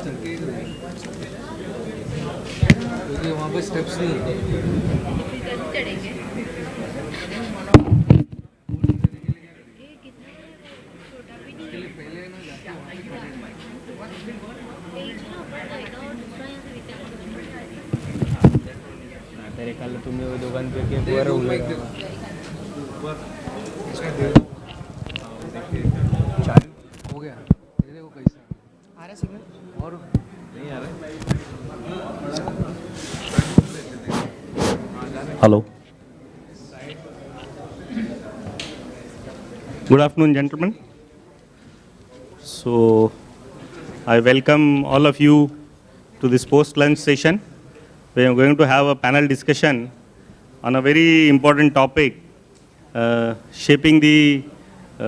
क्योंकि वहाँ पे स्टेप्स नहीं है। तरी काल तुम्ही दोघांपैकी वर उभे हो गया ये देखो कैसा आ रहा सिग्नल और नहीं आ रहा। Hello. Good afternoon, gentlemen. So, I welcome all of you to this post-lunch session. We are going to have a panel discussion on a very important topic, shaping the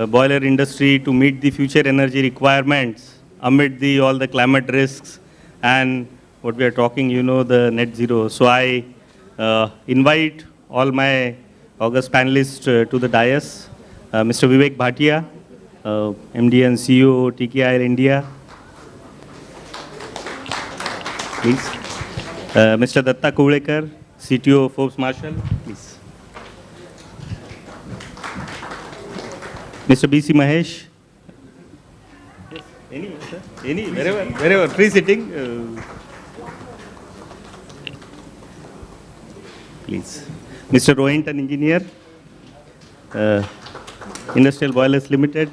boiler industry to meet the future energy requirements amid all the climate risks and what we are talking, the net zero. So I invite all my august panelists to the dais. Mr. Vivek Bhatia, MD and CEO, TKI India. Please. Mr. Datta Kulekar, CTO, Forbes Marshall. Please. Mr. BC Mahesh. Any, wherever, free sitting. Please. Mr. Rohinton, engineer, Industrial Boilers Limited.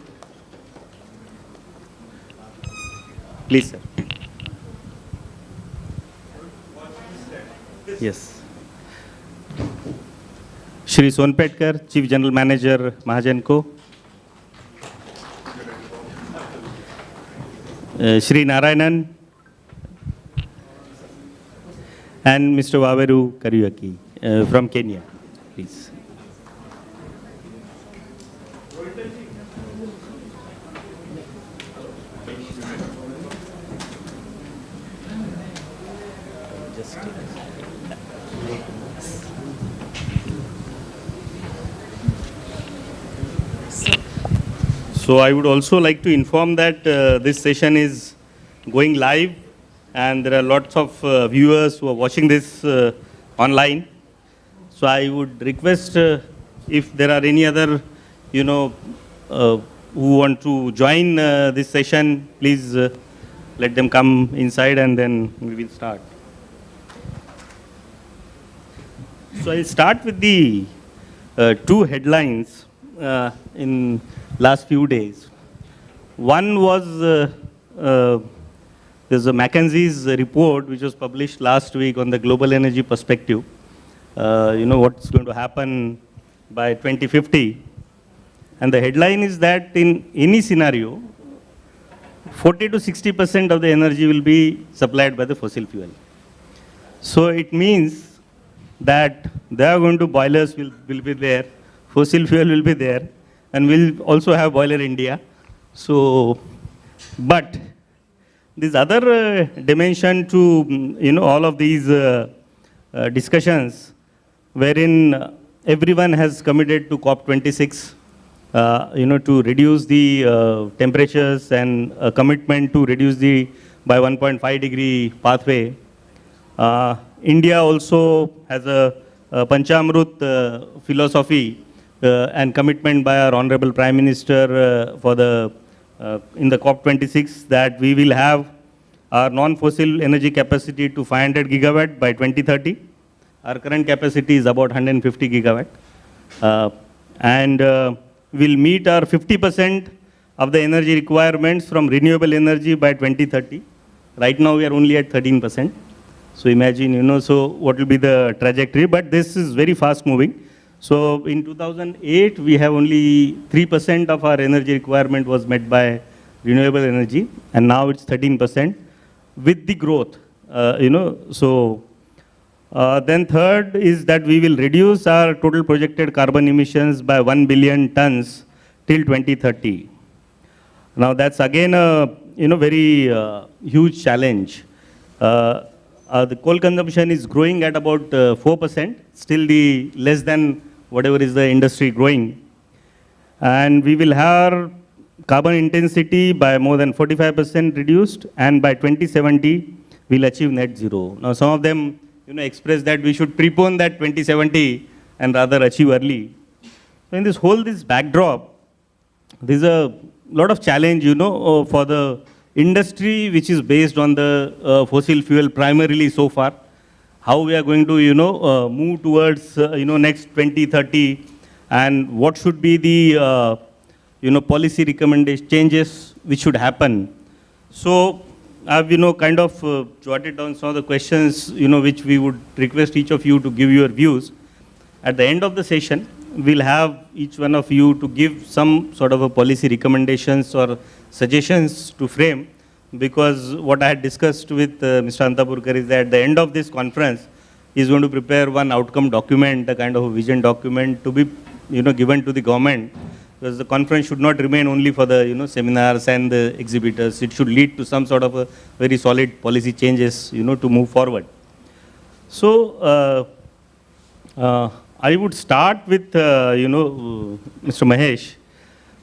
Please, sir. Yes. Shri Sonpetkar, Chief General Manager, Mahajan Co. Shri Narayanan and Mr. Waweru Kariuaki from Kenya, please. So I would also like to inform that this session is going live and there are lots of viewers who are watching this online. So I would request if there are any other, who want to join this session, please let them come inside and then we will start. So I'll start with the two headlines in last few days. One was there's a McKinsey's report which was published last week on the global energy perspective. What's going to happen by 2050. And the headline is that in any scenario, 40 to 60% of the energy will be supplied by the fossil fuel. So it means that there are going to boilers will be there, fossil fuel will be there, and we'll also have Boiler India. So, but this other dimension to all of these discussions, wherein everyone has committed to COP26, to reduce the temperatures and a commitment to reduce the by 1.5 degree pathway. India also has a Panchamrut philosophy and commitment by our Honorable Prime Minister for the in the COP26 that we will have our non-fossil energy capacity to 500 gigawatt by 2030. Our current capacity is about 150 gigawatt. And we'll meet our 50% of the energy requirements from renewable energy by 2030. Right now we are only at 13%. So imagine, so what will be the trajectory, but this is very fast moving. So in 2008, we have only 3% of our energy requirement was met by renewable energy, and now it's 13% with the growth, So then third is that we will reduce our total projected carbon emissions by 1 billion tons till 2030. Now that's again a very huge challenge. The coal consumption is growing at about 4%, still the less than whatever is the industry growing. And we will have carbon intensity by more than 45% reduced, and by 2070 we'll achieve net zero. Now some of them express that we should prepone that 2070 and rather achieve early. So in this backdrop, there's a lot of challenge for the industry which is based on the fossil fuel primarily so far. How we are going to move towards next 2030, and what should be the policy recommendation changes which should happen. So I've kind of jotted down some of the questions which we would request each of you to give your views. At the end of the session, we'll have each one of you to give some sort of a policy recommendations or suggestions to frame, because what I had discussed with Mr. Antapurkar is that at the end of this conference, he's going to prepare one outcome document, a kind of a vision document to be given to the government, because the conference should not remain only for the seminars and the exhibitors. It should lead to some sort of a very solid policy changes to move forward. So I would start with Mr. Mahesh,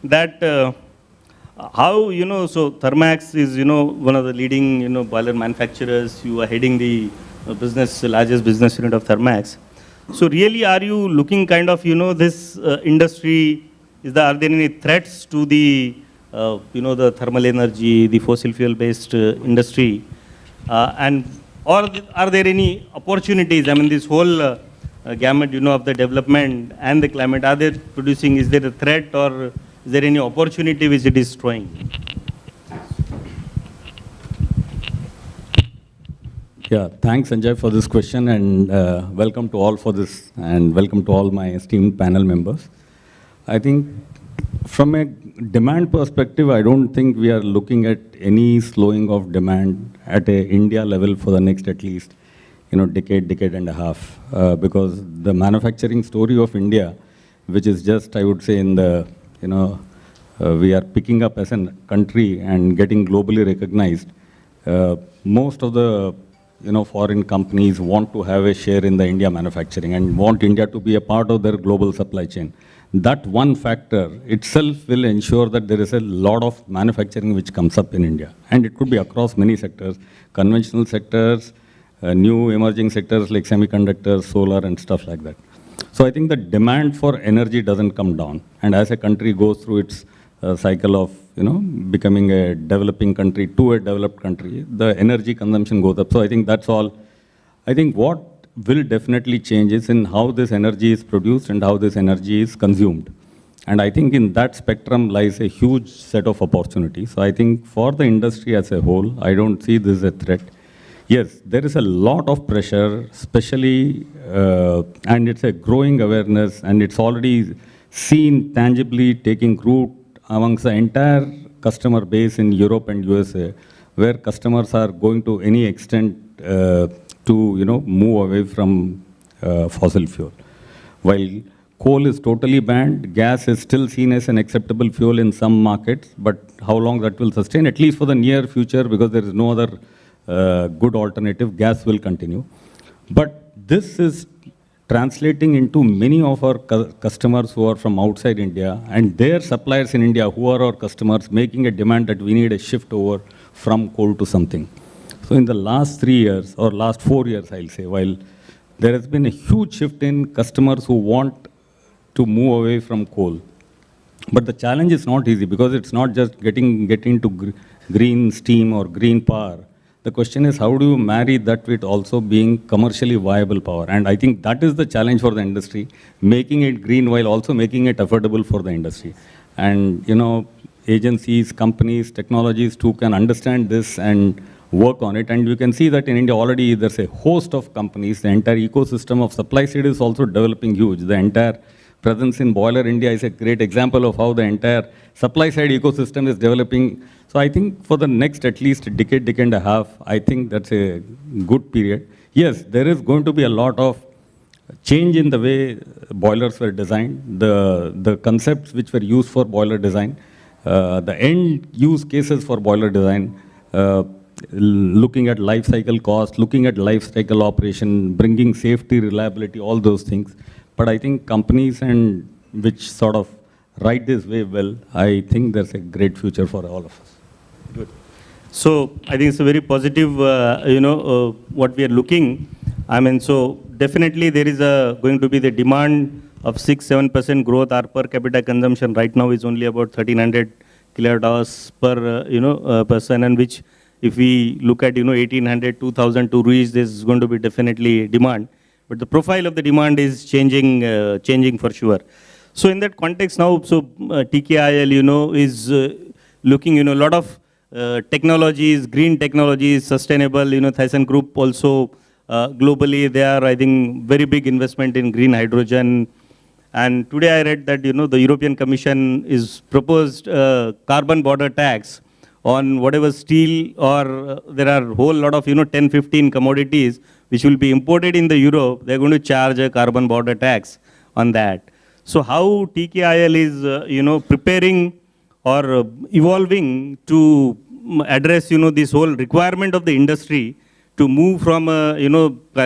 that how so Thermax is one of the leading boiler manufacturers. You are heading the largest business unit of Thermax. So really, are you looking kind of this industry? Are there any threats to the the thermal energy, the fossil fuel based industry, and or are there any opportunities? I mean, this whole gamut of the development and the climate, are they producing? Is there a threat, or is there any opportunity which it is throwing? Yeah, thanks Sanjay for this question, and welcome to all for this, and welcome to all my esteemed panel members. I think from a demand perspective, I don't think we are looking at any slowing of demand at a India level for the next at least decade and a half, because the manufacturing story of India, which is just, I would say, in the we are picking up as a country and getting globally recognized. Most of the foreign companies want to have a share in the India manufacturing and want India to be a part of their global supply chain. That one factor itself will ensure that there is a lot of manufacturing which comes up in India. And it could be across many sectors, conventional sectors, new emerging sectors like semiconductors, solar and stuff like that. So I think the demand for energy doesn't come down. And as a country goes through its cycle of becoming a developing country to a developed country, the energy consumption goes up. So I think that's all. I think what will definitely change is in how this energy is produced and how this energy is consumed. And I think in that spectrum lies a huge set of opportunities. So I think for the industry as a whole, I don't see this as a threat. Yes, there is a lot of pressure, especially, and it's a growing awareness, and it's already seen tangibly taking root amongst the entire customer base in Europe and USA, where customers are going to any extent to move away from fossil fuel. While coal is totally banned, gas is still seen as an acceptable fuel in some markets, but how long that will sustain, at least for the near future, because there is no other good alternative, gas will continue. But this is translating into many of our customers who are from outside India and their suppliers in India who are our customers, making a demand that we need a shift over from coal to something. So in the last 3 years or last 4 years, I'll say, while there has been a huge shift in customers who want to move away from coal, but the challenge is not easy, because it's not just getting to green steam or green power. The question is, how do you marry that with also being commercially viable power? And I think that is the challenge for the industry, making it green while also making it affordable for the industry. And agencies, companies, technologies too can understand this and work on it. And you can see that in India already there's a host of companies. The entire ecosystem of supply side is also developing huge. The entire presence in Boiler India is a great example of how the entire supply side ecosystem is developing. So I think for the next at least decade and a half, I think that's a good period. Yes, there is going to be a lot of change in the way boilers were designed, the concepts which were used for boiler design, the end use cases for boiler design, looking at life cycle cost, looking at life cycle operation, bringing safety, reliability, all those things. But I think companies and which sort of ride this wave well, I think there's a great future for all of us. Good. So I think it's a very positive, what we are looking. I mean, so definitely there is going to be the demand of 6-7% growth. Our per capita consumption right now is only about 1,300 kilowatt hours per, person, and which if we look at, 1,800, 2,000 to reach, there's going to be definitely demand. But the profile of the demand is changing for sure. So in that context now, so TKIL, is looking, a lot of technologies, green technologies, sustainable, Thyssen Group also globally, they are, I think, very big investment in green hydrogen. And today I read that, the European Commission is proposed carbon border tax on whatever steel or there are whole lot of, 10, 15 commodities which will be imported in the Europe. They're going to charge a carbon border tax on that. So how TKIL is, preparing or evolving to address, this whole requirement of the industry to move from,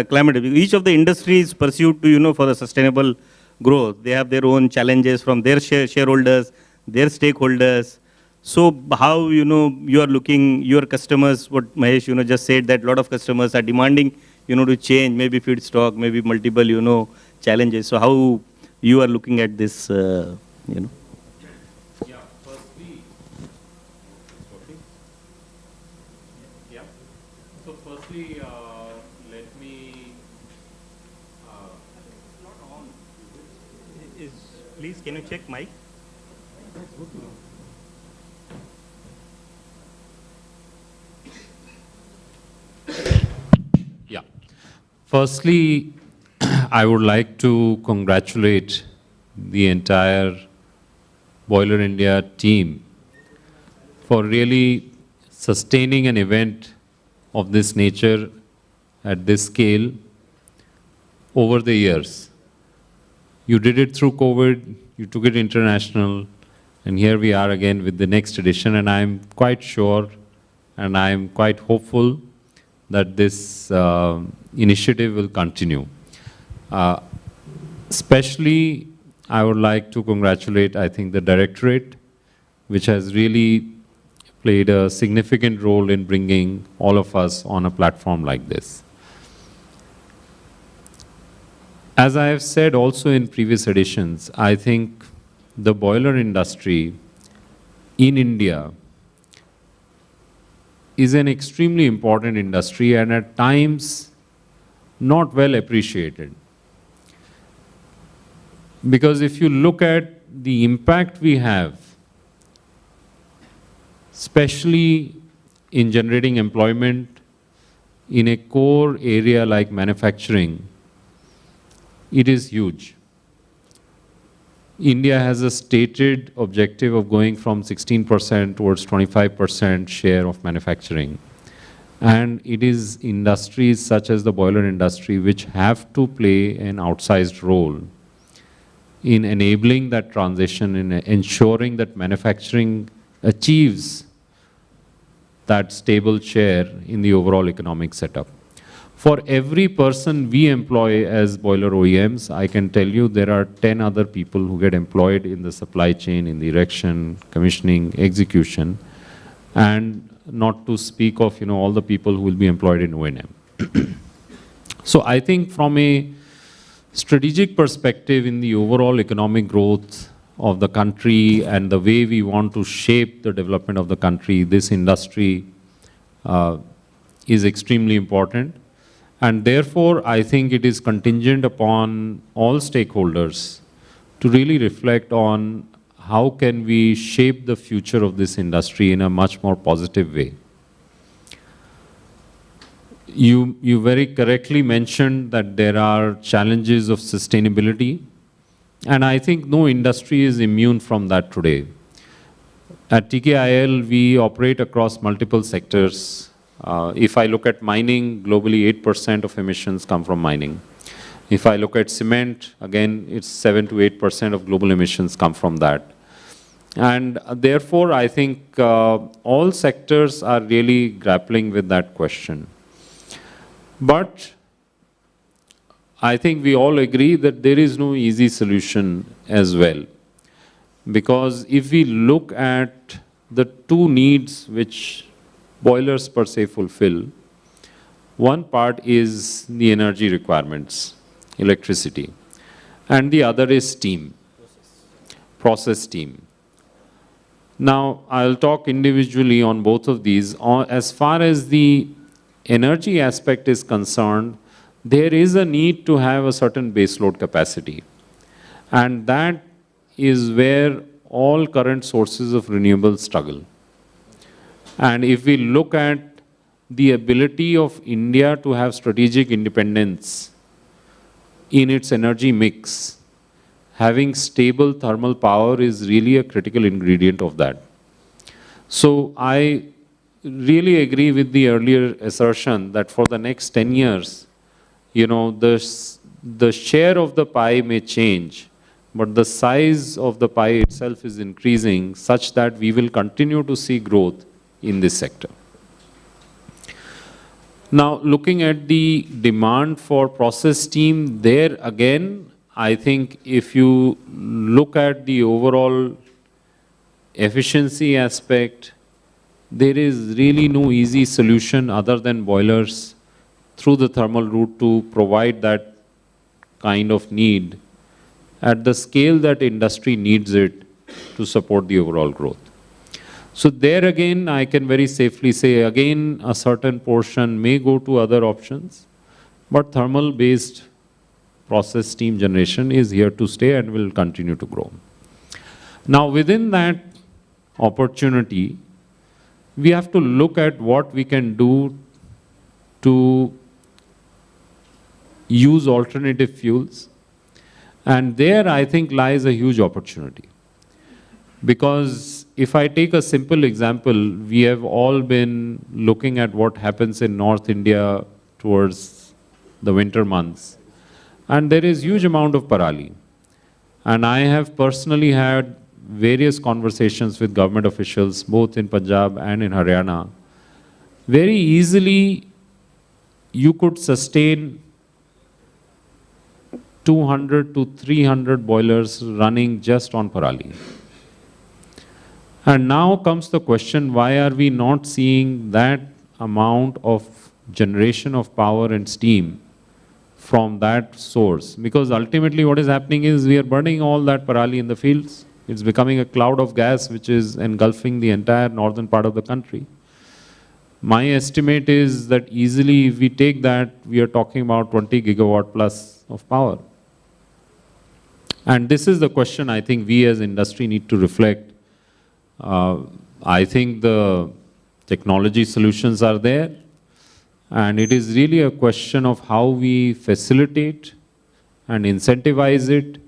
climate. Each of the industries pursued to, for a sustainable growth. They have their own challenges from their shareholders, their stakeholders. So how, you are looking, your customers, what Mahesh, just said that a lot of customers are demanding, to change, maybe feedstock, maybe multiple, challenges. So how you are looking at this, Yeah, firstly, yeah. So firstly, let me. Please, can you check mic? Yeah. Firstly, I would like to congratulate the entire Boiler India team for really sustaining an event of this nature at this scale over the years. You did it through COVID, you took it international, and here we are again with the next edition, and I'm quite sure and I'm quite hopeful that this initiative will continue. Especially, I would like to congratulate, I think, the Directorate, which has really played a significant role in bringing all of us on a platform like this. As I have said also in previous editions, I think the boiler industry in India is an extremely important industry and at times not well appreciated. Because if you look at the impact we have, especially in generating employment in a core area like manufacturing, it is huge. India has a stated objective of going from 16% towards 25% share of manufacturing. And it is industries such as the boiler industry which have to play an outsized role in enabling that transition, in ensuring that manufacturing achieves that stable share in the overall economic setup. For every person we employ as boiler OEMs, I can tell you there are 10 other people who get employed in the supply chain, in the erection, commissioning, execution, and not to speak of all the people who will be employed in O&M. So I think from a strategic perspective in the overall economic growth of the country and the way we want to shape the development of the country, this industry is extremely important. And therefore, I think it is contingent upon all stakeholders to really reflect on how can we shape the future of this industry in a much more positive way. You very correctly mentioned that there are challenges of sustainability, and I think no industry is immune from that today. At TKIL, we operate across multiple sectors. If I look at mining, globally 8% of emissions come from mining. If I look at cement, again, it's 7 to 8% of global emissions come from that. And therefore, I think all sectors are really grappling with that question. But I think we all agree that there is no easy solution as well. Because if we look at the two needs which boilers per se fulfill, one part is the energy requirements, electricity, and the other is steam, process steam. Now, I'll talk individually on both of these. As far as the energy aspect is concerned, there is a need to have a certain baseload capacity. And that is where all current sources of renewables struggle. And if we look at the ability of India to have strategic independence in its energy mix, having stable thermal power is really a critical ingredient of that. So I really agree with the earlier assertion that for the next 10 years, you know, the share of the pie may change, but the size of the pie itself is increasing such that we will continue to see growth in this sector. Now, looking at the demand for process steam, there again, I think if you look at the overall efficiency aspect, there is really no easy solution other than boilers through the thermal route to provide that kind of need at the scale that industry needs it to support the overall growth. So there again, I can very safely say, again, a certain portion may go to other options, but thermal-based process steam generation is here to stay and will continue to grow. Now, within that opportunity, we have to look at what we can do to use alternative fuels. And there, I think, lies a huge opportunity. Because if I take a simple example, we have all been looking at what happens in North India towards the winter months. And there is huge amount of parali. And I have personally had various conversations with government officials, both in Punjab and in Haryana. Very easily, you could sustain 200 to 300 boilers running just on parali. And now comes the question, why are we not seeing that amount of generation of power and steam from that source? Because ultimately what is happening is we are burning all that parali in the fields. It's becoming a cloud of gas which is engulfing the entire northern part of the country. My estimate is that easily if we take that, we are talking about 20 gigawatt plus of power. And this is the question I think we as industry need to reflect. I think the technology solutions are there, and it is really a question of how we facilitate and incentivize it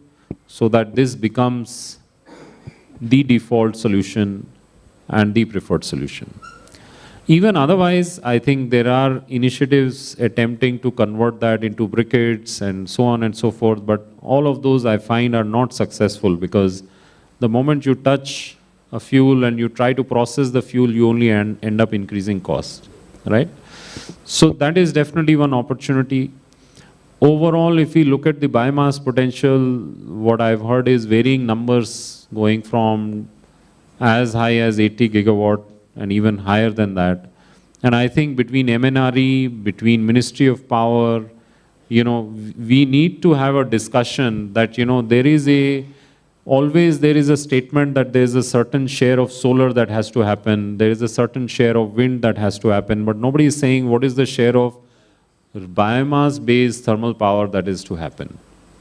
so that this becomes the default solution and the preferred solution. Even otherwise, I think there are initiatives attempting to convert that into briquettes and so on and so forth, but all of those I find are not successful because the moment you touch a fuel and you try to process the fuel, you only end up increasing cost, right? So that is definitely one opportunity. Overall, if we look at the biomass potential, what I've heard is varying numbers going from as high as 80 gigawatt and even higher than that. And I think between MNRE, between Ministry of Power, you know, we need to have a discussion that, you know, always there is a statement that there is a certain share of solar that has to happen, there is a certain share of wind that has to happen, but nobody is saying what is the share of biomass-based thermal power that is to happen,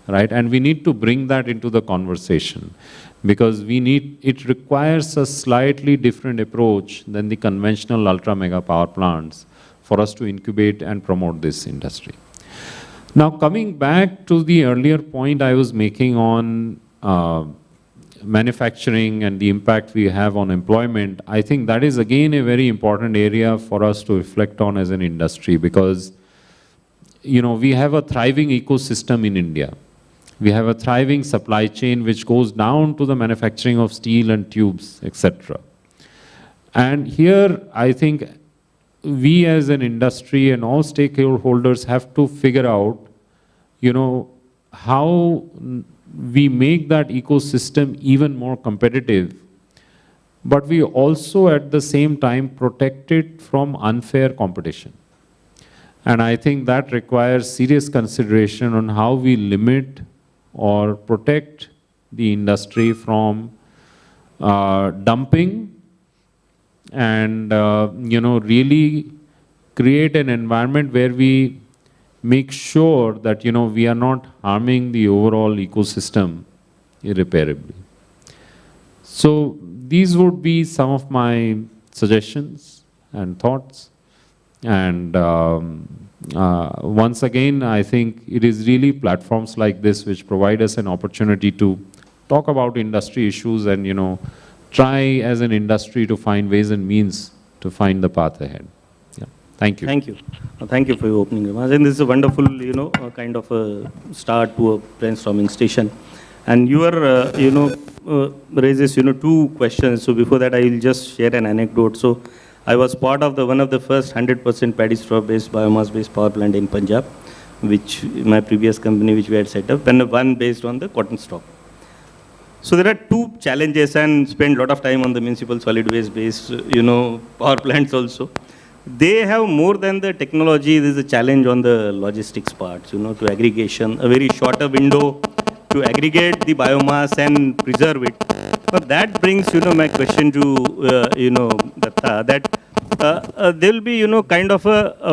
right? And we need to bring that into the conversation because it requires a slightly different approach than the conventional ultra-mega power plants for us to incubate and promote this industry. Now, coming back to the earlier point I was making on manufacturing and the impact we have on employment, I think that is again a very important area for us to reflect on as an industry because, you know, we have a thriving ecosystem in India. We have a thriving supply chain which goes down to the manufacturing of steel and tubes, etc. And here, I think we as an industry and all stakeholders have to figure out, you know, how we make that ecosystem even more competitive, but we also at the same time protect it from unfair competition. And I think that requires serious consideration on how we limit or protect the industry from dumping and really create an environment where we make sure that we are not harming the overall ecosystem irreparably. So these would be some of my suggestions and thoughts. And once again, I think it is really platforms like this which provide us an opportunity to talk about industry issues and try as an industry to find ways and means to find the path ahead. Yeah. Thank you. Thank you. Thank you for your opening remarks. And this is a wonderful, kind of a start to a brainstorming station. And you are, raises, two questions. So before that, I will just share an anecdote. So I was part of one of the first 100% paddy straw-based, biomass-based power plant in Punjab, which my previous company, which we had set up, and one based on the cotton stalk. So there are two challenges, and spend a lot of time on the municipal solid waste-based, power plants also. They have more than the technology. There is a challenge on the logistics part, to aggregation, a very shorter window to aggregate the biomass and preserve it. But that brings, my question to, Datta, that there will be, kind of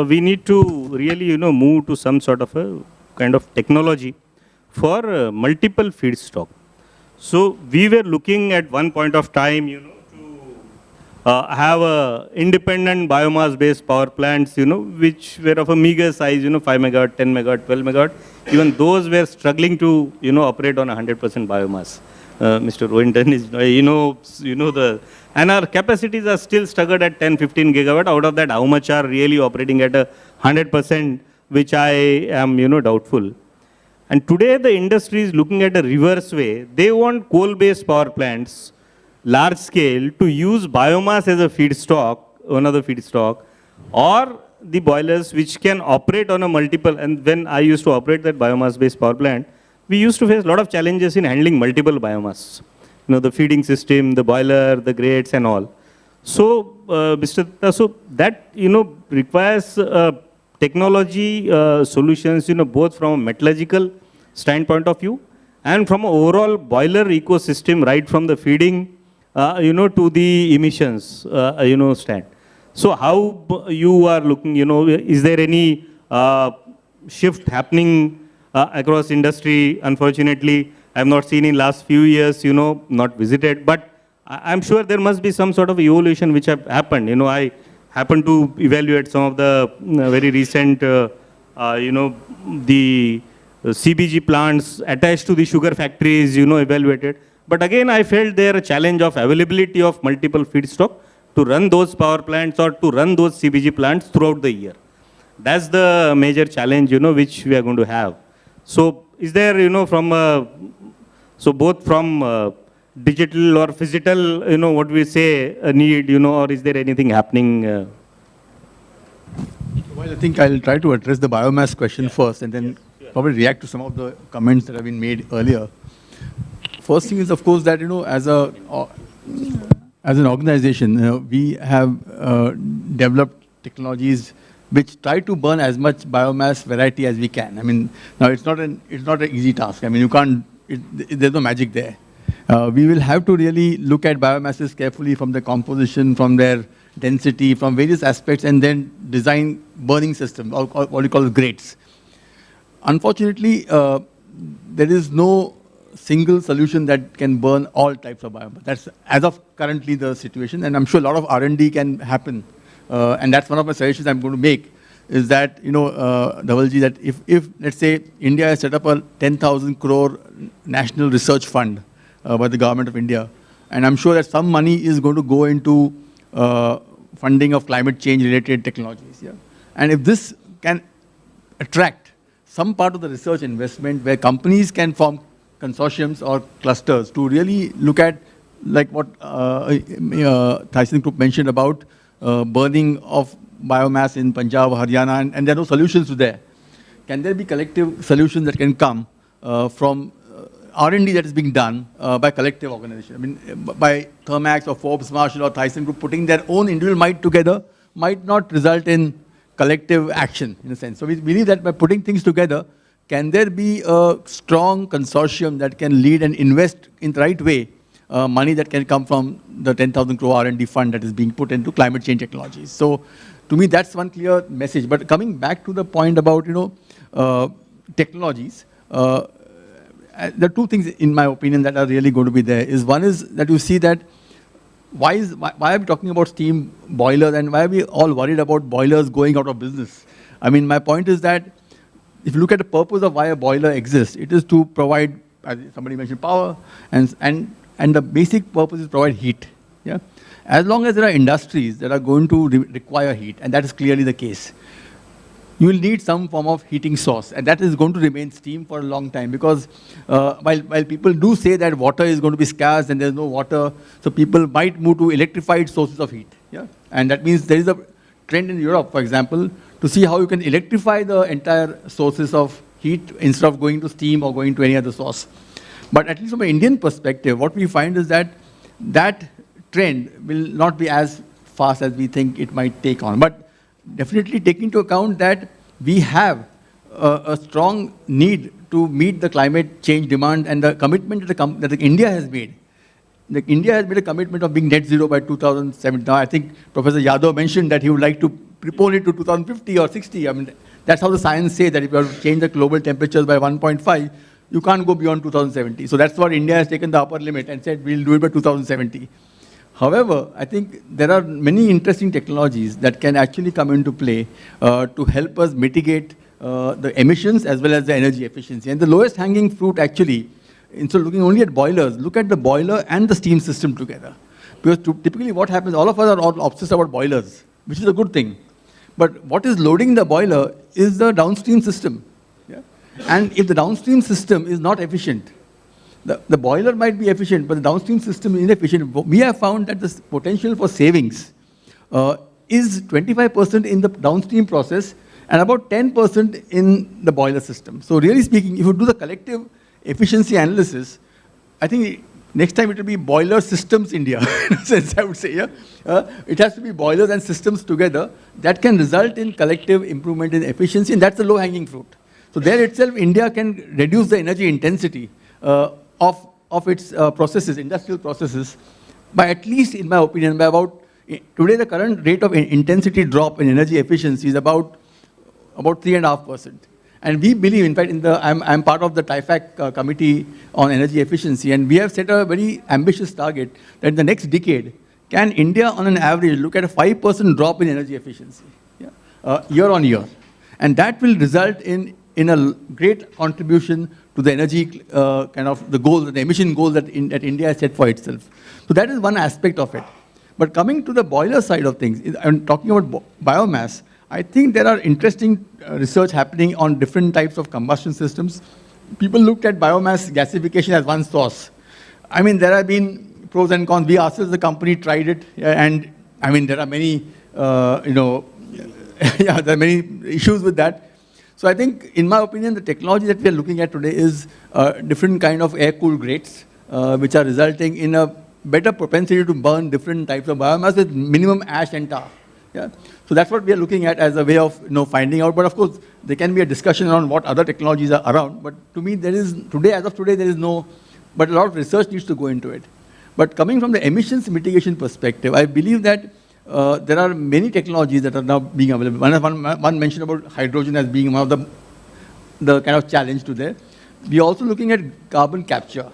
we need to really, move to some sort of a kind of technology for multiple feedstock. So we were looking at one point of time, to have a independent biomass-based power plants, which were of a meager size, 5 megawatt, 10 megawatt, 12 megawatt. Even those were struggling to, operate on 100% biomass. Mr. Rohinton is, and our capacities are still staggered at 10, 15 gigawatt. Out of that, how much are really operating at 100%, which I am, doubtful. And today the industry is looking at a reverse way. They want coal-based power plants, large scale, to use biomass as a feedstock, another feedstock, or the boilers which can operate on a multiple. And when I used to operate that biomass-based power plant, we used to face a lot of challenges in handling multiple biomass. The feeding system, the boiler, the grates and all. So, Mr. Datta, so that, requires technology solutions, both from a metallurgical standpoint of view and from an overall boiler ecosystem, right from the feeding, to the emissions, stand. So how you are looking, is there any shift happening across industry? Unfortunately, I have not seen in last few years, not visited, but I'm sure there must be some sort of evolution which have happened. I happened to evaluate some of the very recent, the CBG plants attached to the sugar factories, evaluated. But again, I felt there a challenge of availability of multiple feedstock to run those power plants or to run those CBG plants throughout the year. That's the major challenge, which we are going to have. So is there, so both from digital or physical, what we say, a need, or is there anything happening? Well, I think I'll try to address the biomass question first and then probably react to some of the comments that have been made earlier. First thing is, of course, that, as an organization, we have developed technologies which try to burn as much biomass variety as we can. I mean, now it's not an easy task. I mean, you can't, there's no magic there. We will have to really look at biomasses carefully from the composition, from their density, from various aspects, and then design burning systems, or what you call grates. Unfortunately, there is no single solution that can burn all types of biomass. That's, as of currently, the situation, and I'm sure a lot of R&D can happen. And that's one of my suggestions I'm going to make, is that, Dhavalji, that if let's say, India has set up a 10,000 crore national research fund by the government of India, and I'm sure that some money is going to go into funding of climate change related technologies. Yeah? And if this can attract some part of the research investment where companies can form consortiums or clusters to really look at, like what Tyson Group mentioned about burning of biomass in Punjab, Haryana, and there are no solutions to there. Can there be collective solutions that can come from R&D that is being done by collective organization. I mean, by Thermax or Forbes Marshall or Thyssen Group putting their own individual might together might not result in collective action in a sense. So we believe that by putting things together, can there be a strong consortium that can lead and invest in the right way money that can come from the 10,000 crore R&D fund that is being put into climate change technologies. So to me, that's one clear message. But coming back to the point about, technologies, there are two things, in my opinion, that are really going to be there. One is that you see that why are we talking about steam boilers and why are we all worried about boilers going out of business? I mean, my point is that if you look at the purpose of why a boiler exists, it is to provide, as somebody mentioned, power, and the basic purpose is provide heat. Yeah? As long as there are industries that are going to require heat, and that is clearly the case, you will need some form of heating source, and that is going to remain steam for a long time because while people do say that water is going to be scarce and there's no water, so people might move to electrified sources of heat. Yeah? And that means there is a trend in Europe, for example, to see how you can electrify the entire sources of heat instead of going to steam or going to any other source. But at least from an Indian perspective, what we find is that that trend will not be as fast as we think it might take on. But definitely take into account that we have a strong need to meet the climate change demand and the commitment that India has made. India has made a commitment of being net zero by 2007. Now, I think Professor Yadav mentioned that he would like to prepone it to 2050 or 60. I mean, that's how the science says that if you have to change the global temperatures by 1.5, you can't go beyond 2070. So that's what India has taken the upper limit and said we'll do it by 2070. However, I think there are many interesting technologies that can actually come into play to help us mitigate the emissions as well as the energy efficiency. And the lowest hanging fruit actually, instead of looking only at boilers, look at the boiler and the steam system together. Because typically what happens, all of us are all obsessed about boilers, which is a good thing. But what is loading the boiler is the downstream system. Yeah? And if the downstream system is not efficient, the boiler might be efficient, but the downstream system is inefficient. We have found that the potential for savings is 25% in the downstream process and about 10% in the boiler system. So really speaking, if you do the collective efficiency analysis, I think next time it will be boiler systems India, in a sense I would say. Yeah? It has to be boilers and systems together that can result in collective improvement in efficiency, and that's the low-hanging fruit. So there itself, India can reduce the energy intensity of its processes, industrial processes, by at least, in my opinion, by about, today the current rate of intensity drop in energy efficiency is about 3.5%. And we believe, in fact, I'm part of the TIFAC committee on energy efficiency, and we have set a very ambitious target that in the next decade, can India on an average look at a 5% drop in energy efficiency year on year. And that will result in a great contribution to the energy kind of the goals, the emission goals that India has set for itself. So that is one aspect of it. But coming to the boiler side of things, I'm talking about biomass. I think there are interesting research happening on different types of combustion systems. People looked at biomass gasification as one source. I mean, there have been pros and cons. We ourselves, the company, tried it, and I mean, there are many, there are many issues with that. So I think, in my opinion, the technology that we are looking at today is different kind of air-cooled grates, which are resulting in a better propensity to burn different types of biomass with minimum ash and tar. Yeah? So that's what we are looking at as a way of finding out. But of course, there can be a discussion on what other technologies are around. But to me, as of today, there is no, but a lot of research needs to go into it. But coming from the emissions mitigation perspective, I believe that there are many technologies that are now being available. One mentioned about hydrogen as being one of the kind of challenge to there. We are also looking at carbon capture.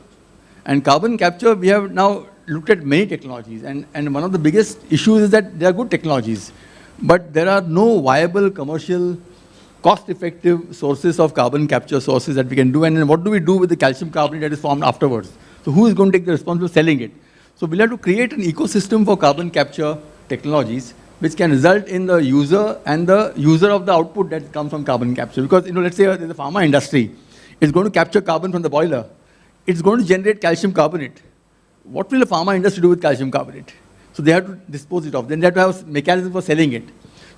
And carbon capture, we have now looked at many technologies. And one of the biggest issues is that they are good technologies. But there are no viable, commercial, cost-effective sources of carbon capture sources that we can do. And then what do we do with the calcium carbonate that is formed afterwards? So who is going to take the responsibility of selling it? So we'll have to create an ecosystem for carbon capture technologies which can result in the user and the user of the output that comes from carbon capture. Because, let's say there's a pharma industry. It's going to capture carbon from the boiler. It's going to generate calcium carbonate. What will the pharma industry do with calcium carbonate? So they have to dispose it off. Then they have to have a mechanism for selling it.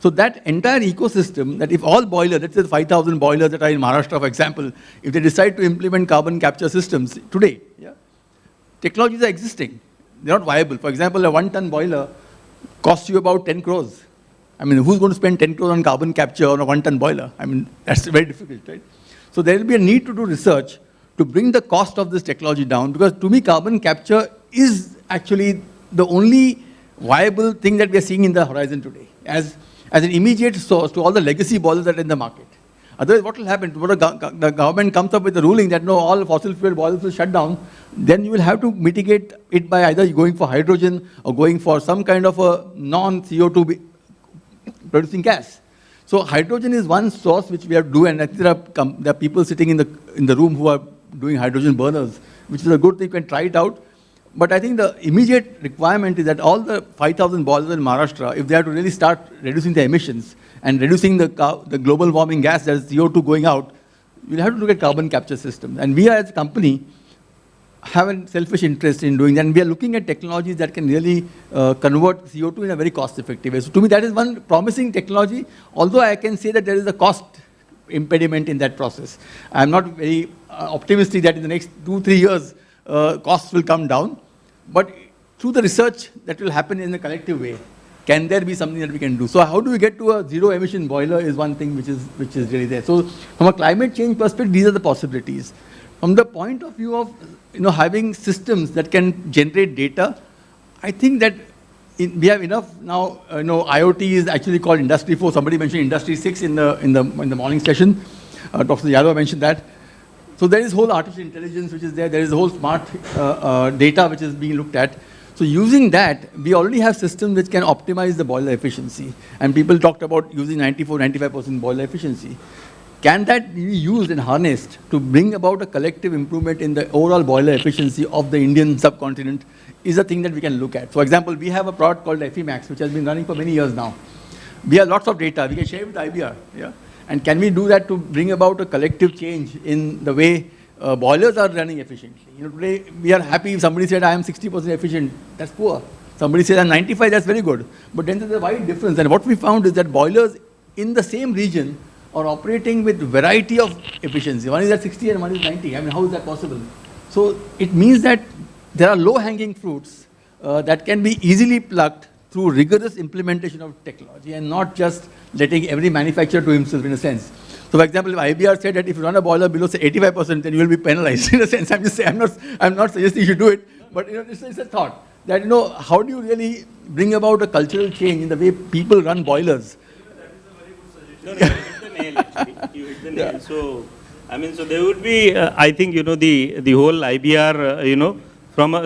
So that entire ecosystem, that if all boilers, let's say 5,000 boilers that are in Maharashtra, for example, if they decide to implement carbon capture systems today, yeah, technologies are existing. They're not viable. For example, a 1-ton boiler costs you about 10 crores. I mean, who's going to spend 10 crores on carbon capture on a 1-ton boiler? I mean, that's very difficult, right? So there will be a need to do research to bring the cost of this technology down, because to me, carbon capture is actually the only viable thing that we are seeing in the horizon today as an immediate source to all the legacy boilers that are in the market. Otherwise, what will happen? Tomorrow, the government comes up with a ruling that no, all fossil fuel boilers will shut down, then you will have to mitigate it by either going for hydrogen or going for some kind of a non-CO2 producing gas. So hydrogen is one source which we have to do, and there are people sitting in the room who are doing hydrogen burners, which is a good thing. You can try it out. But I think the immediate requirement is that all the 5,000 boilers in Maharashtra, if they have to really start reducing their emissions and reducing the global warming gas, that is CO2 going out, we'll have to look at carbon capture systems. And we as a company have a selfish interest in doing that. And we are looking at technologies that can really convert CO2 in a very cost-effective way. So to me, that is one promising technology, although I can say that there is a cost impediment in that process. I'm not very optimistic that in the next 2-3 years, costs will come down. But through the research that will happen in a collective way, can there be something that we can do? So how do we get to a zero-emission boiler is one thing which is really there. So from a climate change perspective, these are the possibilities. From the point of view of having systems that can generate data, I think that we have enough now. IoT is actually called Industry 4. Somebody mentioned Industry 6 in the morning session. Dr. Yadav mentioned that. So there is whole artificial intelligence which is there. There is a whole smart data which is being looked at. So using that, we already have systems which can optimize the boiler efficiency. And people talked about using 94-95% boiler efficiency. Can that be used and harnessed to bring about a collective improvement in the overall boiler efficiency of the Indian subcontinent is a thing that we can look at. For example, we have a product called Vvip, which has been running for many years now. We have lots of data. We can share it with IBR. Yeah? And can we do that to bring about a collective change in the way boilers are running efficiently? Today we are happy if somebody said, I am 60% efficient. That's poor. Somebody says, I'm 95, that's very good. But then there's a wide difference. And what we found is that boilers in the same region are operating with variety of efficiency. One is at 60 and one is 90. I mean, how is that possible? So it means that there are low-hanging fruits that can be easily plucked through rigorous implementation of technology and not just letting every manufacturer to himself in a sense. So for example, if IBR said that if you run a boiler below say 85%, then you will be penalized in a sense. I'm just saying, I'm not suggesting you should do it, but it's a thought that how do you really bring about a cultural change in the way people run boilers? No, you hit the nail actually. You hit the nail. So, so there would be, I think, the whole IBR,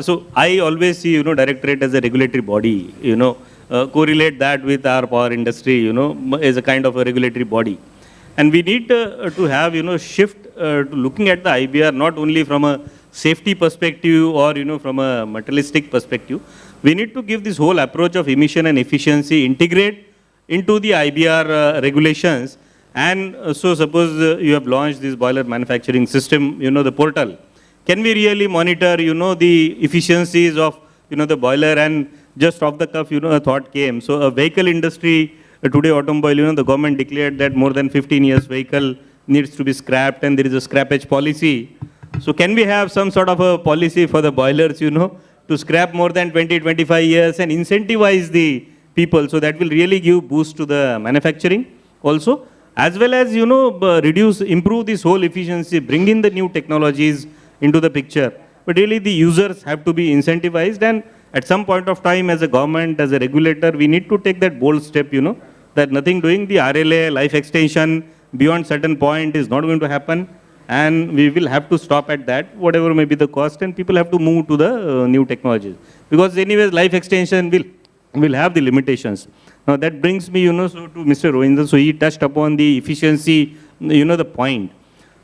so I always see, directorate as a regulatory body, correlate that with our power industry, as a kind of a regulatory body. And we need to have, shift to looking at the IBR not only from a safety perspective or, from a materialistic perspective. We need to give this whole approach of emission and efficiency, integrate into the IBR regulations. And so suppose you have launched this boiler manufacturing system, the portal. Can we really monitor, the efficiencies of, the boiler? And just off the cuff, a thought came. So a vehicle industry, today automobile, the government declared that more than 15 years vehicle needs to be scrapped and there is a scrappage policy. So can we have some sort of a policy for the boilers, to scrap more than 20-25 years and incentivize the people? So that will really give boost to the manufacturing also, as well as, improve this whole efficiency, bring in the new technologies into the picture. But really the users have to be incentivized, and at some point of time as a government, as a regulator, we need to take that bold step, that nothing doing the RLA, life extension, beyond certain point is not going to happen. And we will have to stop at that, whatever may be the cost, and people have to move to the new technologies. Because anyways, life extension will have the limitations. Now that brings me, so to Mr. Ravindran. So he touched upon the efficiency, the point.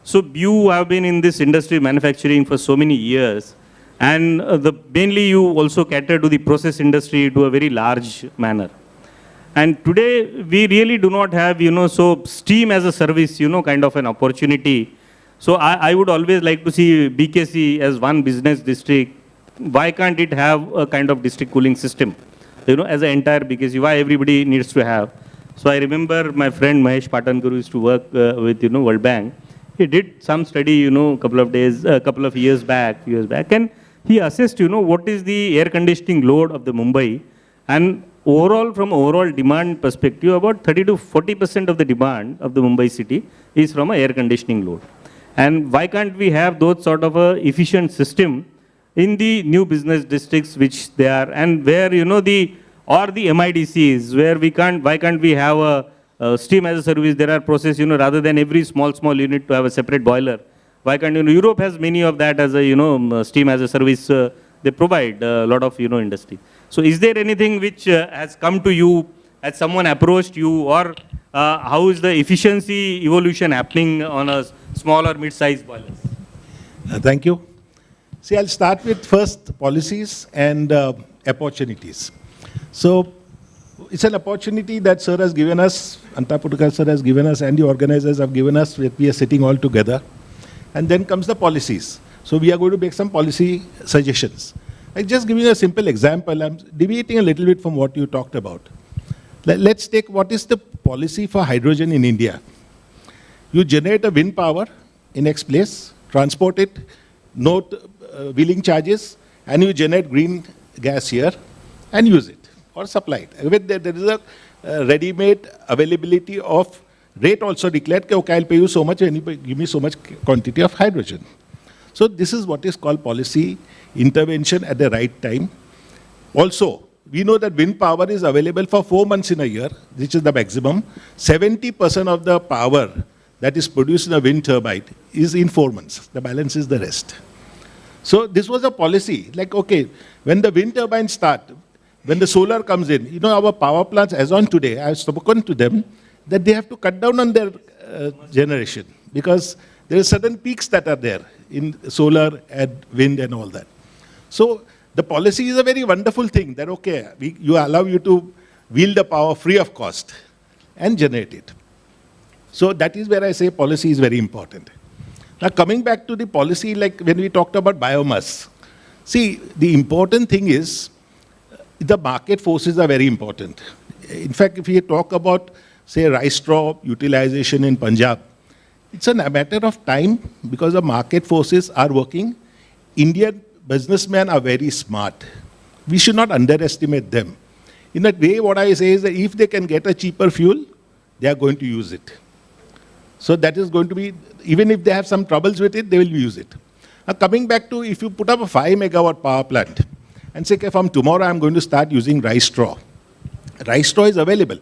So you have been in this industry, manufacturing, for so many years. And mainly you also cater to the process industry to a very large manner. And today we really do not have, so steam as a service, kind of an opportunity. So I would always like to see BKC as one business district. Why can't it have a kind of district cooling system, as an entire BKC? Why everybody needs to have? So I remember my friend Mahesh Patankar used to work with, World Bank. He did some study, couple of years back, and he assessed, what is the air conditioning load of the Mumbai, and overall, from overall demand perspective, about 30 to 40% of the demand of the Mumbai city is from an air conditioning load. And why can't we have those sort of a efficient system in the new business districts which they are, and where, the MIDCs, where why can't we have a steam as a service, there are process, rather than every small unit to have a separate boiler. Why can't, Europe has many of that as a, steam as a service, they provide a lot of, industry. So is there anything which has come to you, has someone approached you, or how is the efficiency evolution happening on a small or mid-sized boilers? Thank you. See, I'll start with first policies and opportunities. So it's an opportunity that sir has given us, Antapurkar sir has given us, and the organizers have given us, that we are sitting all together. And then comes the policies. So we are going to make some policy suggestions. I'll just give you a simple example. I'm deviating a little bit from what you talked about. Let's take what is the policy for hydrogen in India. You generate a wind power in X place, transport it, no wheeling charges, and you generate green gas here and use it or supply it. There is a ready-made availability of rate also declared, okay, I'll pay you so much and you give me so much quantity of hydrogen. So this is what is called policy intervention at the right time. Also, we know that wind power is available for 4 months in a year, which is the maximum. 70% of the power that is produced in a wind turbine is in 4 months. The balance is the rest. So this was a policy, like, okay, when the wind turbines start, when the solar comes in, our power plants, as on today, I've spoken to them, that they have to cut down on their generation, because there are certain peaks that are there in solar and wind and all that. So the policy is a very wonderful thing, that, okay, you allow you to wield the power free of cost and generate it. So that is where I say policy is very important. Now coming back to the policy, like when we talked about biomass, see, the important thing is the market forces are very important. In fact, if we talk about, say, rice straw utilization in Punjab, it's a matter of time because the market forces are working. Indian businessmen are very smart. We should not underestimate them. In that way, what I say is that if they can get a cheaper fuel, they are going to use it. So that is going to be, even if they have some troubles with it, they will use it. Now coming back to, if you put up a 5 megawatt power plant and say, okay, from tomorrow I'm going to start using rice straw. Rice straw is available.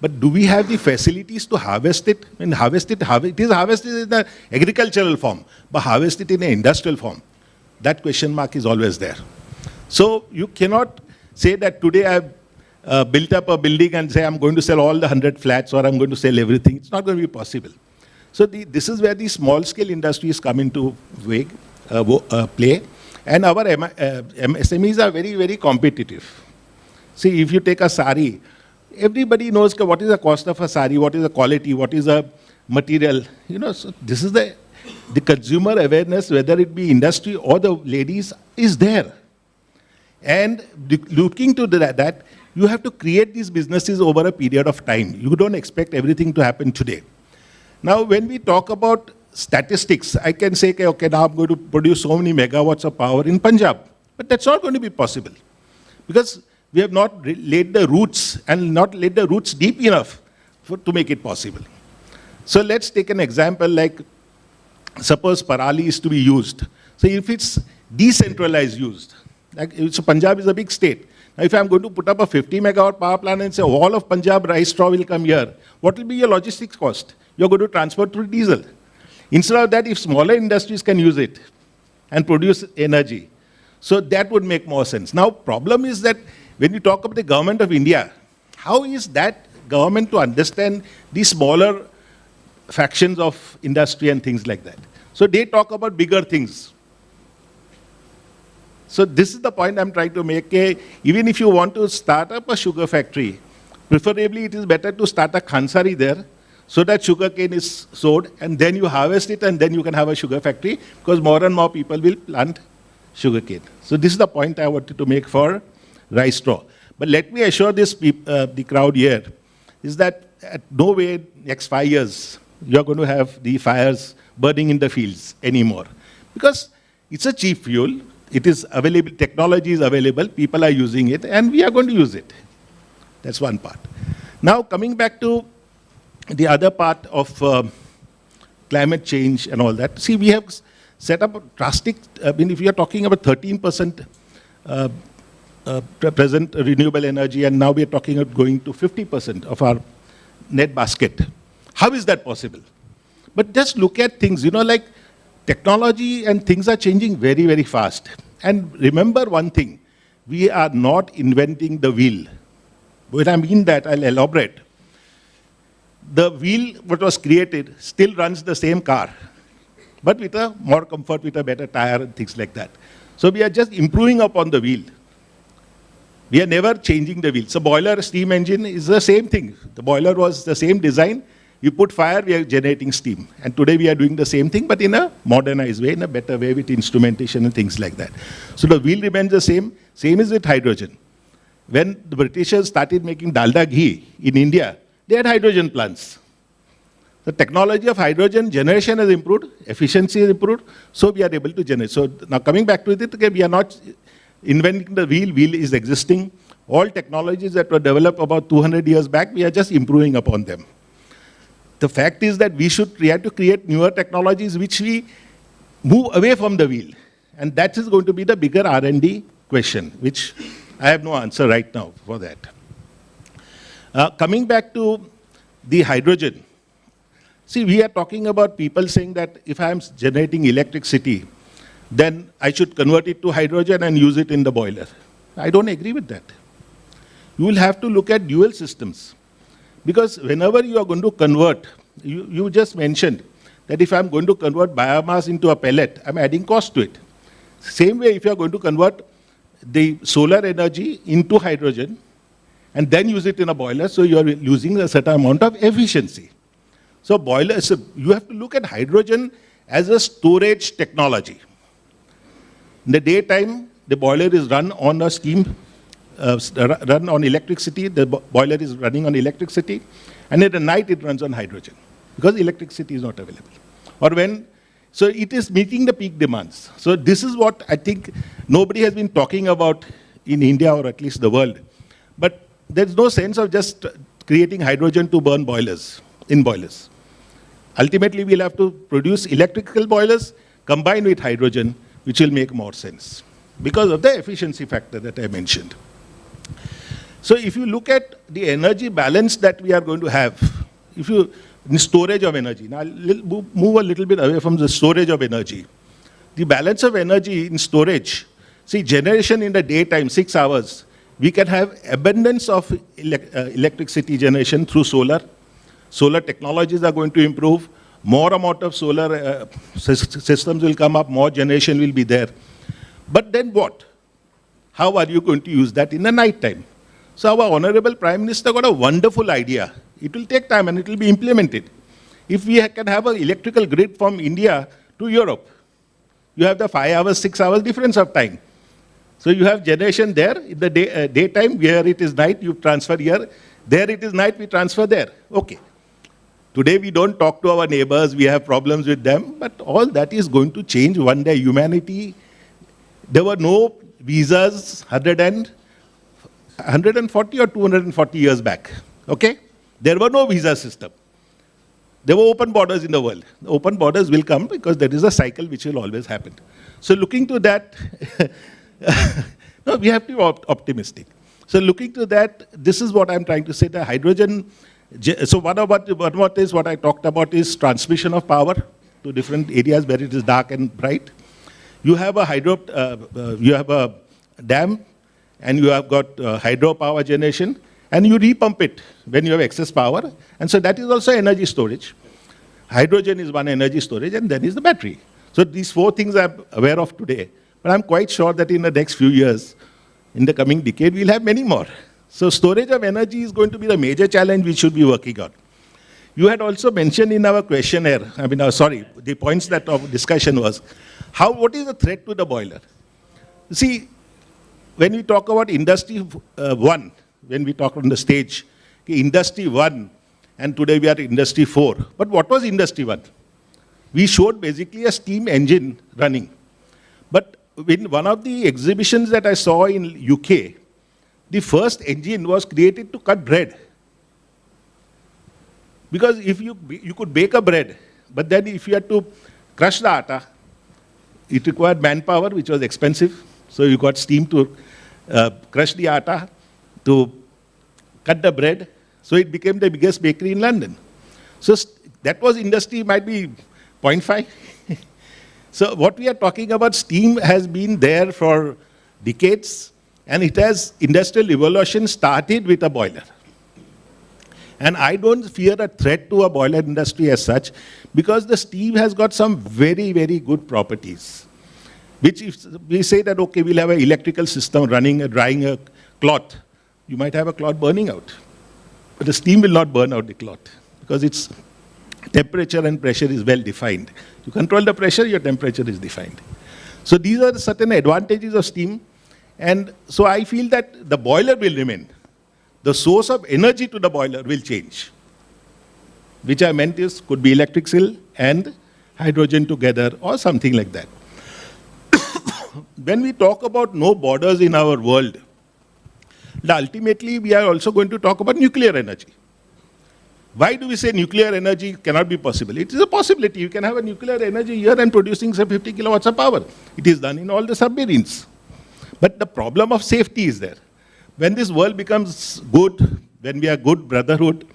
But do we have the facilities to harvest it? And it is harvested in the agricultural form, but harvest it in an industrial form. That question mark is always there. So you cannot say that today I've built up a building and say I'm going to sell all the 100 flats or I'm going to sell everything. It's not going to be possible. So this is where the small scale industries come into play. And our MSMEs are very, very competitive. See, if you take a sari, everybody knows what is the cost of a sari, what is the quality, what is the material. So this is the consumer awareness, whether it be industry or the ladies, is there. And looking to that, you have to create these businesses over a period of time. You don't expect everything to happen today. Now, when we talk about statistics, I can say, okay, now I'm going to produce so many megawatts of power in Punjab. But that's not going to be possible. Because we have not laid the roots and not laid the roots deep enough to make it possible. So let's take an example like, suppose Parali is to be used. So if it's decentralized used, so Punjab is a big state. Now if I'm going to put up a 50 megawatt power plant and say all of Punjab rice straw will come here, what will be your logistics cost? You're going to transport through diesel. Instead of that, if smaller industries can use it and produce energy, so that would make more sense. Now, problem is that when you talk about the government of India, how is that government to understand these smaller factions of industry and things like that? So they talk about bigger things. So this is the point I'm trying to make. Even if you want to start up a sugar factory, preferably it is better to start a khansari there, so that sugar cane is sowed, and then you harvest it, and then you can have a sugar factory, because more and more people will plant sugar cane. So this is the point I wanted to make for rice straw. But let me assure the crowd here, is that at no way next 5 years you're going to have the fires burning in the fields anymore. Because it's a cheap fuel, it is available, technology is available, people are using it, and we are going to use it. That's one part. Now, coming back to the other part of climate change and all that. See, we have set up a drastic, I mean, if you are talking about 13% present renewable energy, and now we are talking about going to 50% of our net basket. How is that possible? But just look at things, you know, like technology and things are changing very, very fast. And remember one thing, we are not inventing the wheel. When I mean that, I'll elaborate. The wheel, what was created, still runs the same car, but with a more comfort, with a better tire and things like that. So we are just improving upon the wheel. We are never changing the wheel. So boiler steam engine is the same thing. The boiler was the same design. You put fire, we are generating steam. And today we are doing the same thing, but in a modernized way, in a better way with instrumentation and things like that. So the wheel remains the same. Same is with hydrogen. When the Britishers started making dalda ghee in India, they had hydrogen plants. The technology of hydrogen generation has improved, efficiency has improved, so we are able to generate. So now coming back to it, okay, we are not inventing the wheel, wheel is existing. All technologies that were developed about 200 years back, we are just improving upon them. The fact is that we have to create newer technologies which we move away from the wheel. And that is going to be the bigger R&D question, which I have no answer right now for that. Coming back to the hydrogen. See, we are talking about people saying that if I am generating electricity, then I should convert it to hydrogen and use it in the boiler. I don't agree with that. You will have to look at dual systems. Because whenever you are going to convert, you just mentioned that if I'm going to convert biomass into a pellet, I'm adding cost to it. Same way, if you are going to convert the solar energy into hydrogen and then use it in a boiler, so you are losing a certain amount of efficiency. So you have to look at hydrogen as a storage technology. In the daytime, the boiler is run on a steam, run on electricity, the boiler is running on electricity, and at the night it runs on hydrogen, because electricity is not available. So it is meeting the peak demands. So this is what I think nobody has been talking about in India, or at least the world. But there's no sense of just creating hydrogen to burn in boilers. Ultimately, we'll have to produce electrical boilers combined with hydrogen, which will make more sense because of the efficiency factor that I mentioned. So if you look at the energy balance that we are going to have, in storage of energy, now I'll move a little bit away from the storage of energy. The balance of energy in storage, see, generation in the daytime, 6 hours, we can have abundance of electricity generation through solar. Solar technologies are going to improve. More amount of solar systems will come up, more generation will be there. But then what? How are you going to use that in the night time? So our Honorable Prime Minister got a wonderful idea. It will take time and it will be implemented. If we can have an electrical grid from India to Europe, you have the 5 hours, 6 hours difference of time. So you have generation there in the daytime, where it is night, you transfer here. There it is night, we transfer there. Okay. Today we don't talk to our neighbors, we have problems with them, but all that is going to change one day. Humanity, there were no visas 140 or 240 years back, okay? There were no visa system. There were open borders in the world. The open borders will come because there is a cycle which will always happen. So looking to that, no, we have to be optimistic. So looking to that, this is what I'm trying to say, the hydrogen. So what I talked about is transmission of power to different areas where it is dark and bright. You have a dam, and you have got hydropower generation, and you repump it when you have excess power. And so that is also energy storage. Hydrogen is one energy storage, and then is the battery. So these 4 things I'm aware of today. But I'm quite sure that in the next few years, in the coming decade, we'll have many more. So storage of energy is going to be the major challenge we should be working on. You had also mentioned in our questionnaire, the points that of discussion was, what is the threat to the boiler? See, when we talk about industry 1, when we talk on the stage, Industry 1, and today we are Industry 4. But what was Industry 1? We showed basically a steam engine running. But in one of the exhibitions that I saw in UK, the first engine was created to cut bread. Because if you could bake a bread, but then if you had to crush the atta, it required manpower, which was expensive. So you got steam to crush the atta, to cut the bread. So it became the biggest bakery in London. So that was industry, might be 0.5. So what we are talking about, steam has been there for decades, and it has, industrial evolution started with a boiler. And I don't fear a threat to a boiler industry as such, because the steam has got some very, very good properties. Which if we say that, okay, we'll have an electrical system running, drying a cloth, you might have a cloth burning out. But the steam will not burn out the cloth, because its temperature and pressure is well defined. You control the pressure, your temperature is defined. So these are the certain advantages of steam. And so I feel that the boiler will remain. The source of energy to the boiler will change. Which I meant is, could be electrical and hydrogen together or something like that. When we talk about no borders in our world, ultimately we are also going to talk about nuclear energy. Why do we say nuclear energy cannot be possible? It is a possibility. You can have a nuclear energy here and producing say 50 kilowatts of power. It is done in all the submarines. But the problem of safety is there. When this world becomes good, when we are good brotherhood,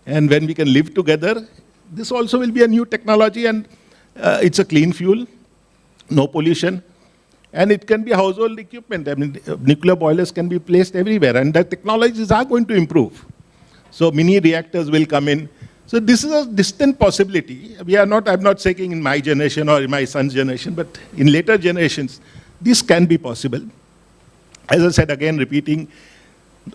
and when we can live together, this also will be a new technology, and it's a clean fuel, no pollution, and it can be household equipment. I mean, nuclear boilers can be placed everywhere, and the technologies are going to improve. So mini reactors will come in. So this is a distant possibility. I'm not saying in my generation or in my son's generation, but in later generations, this can be possible. As I said, again, repeating,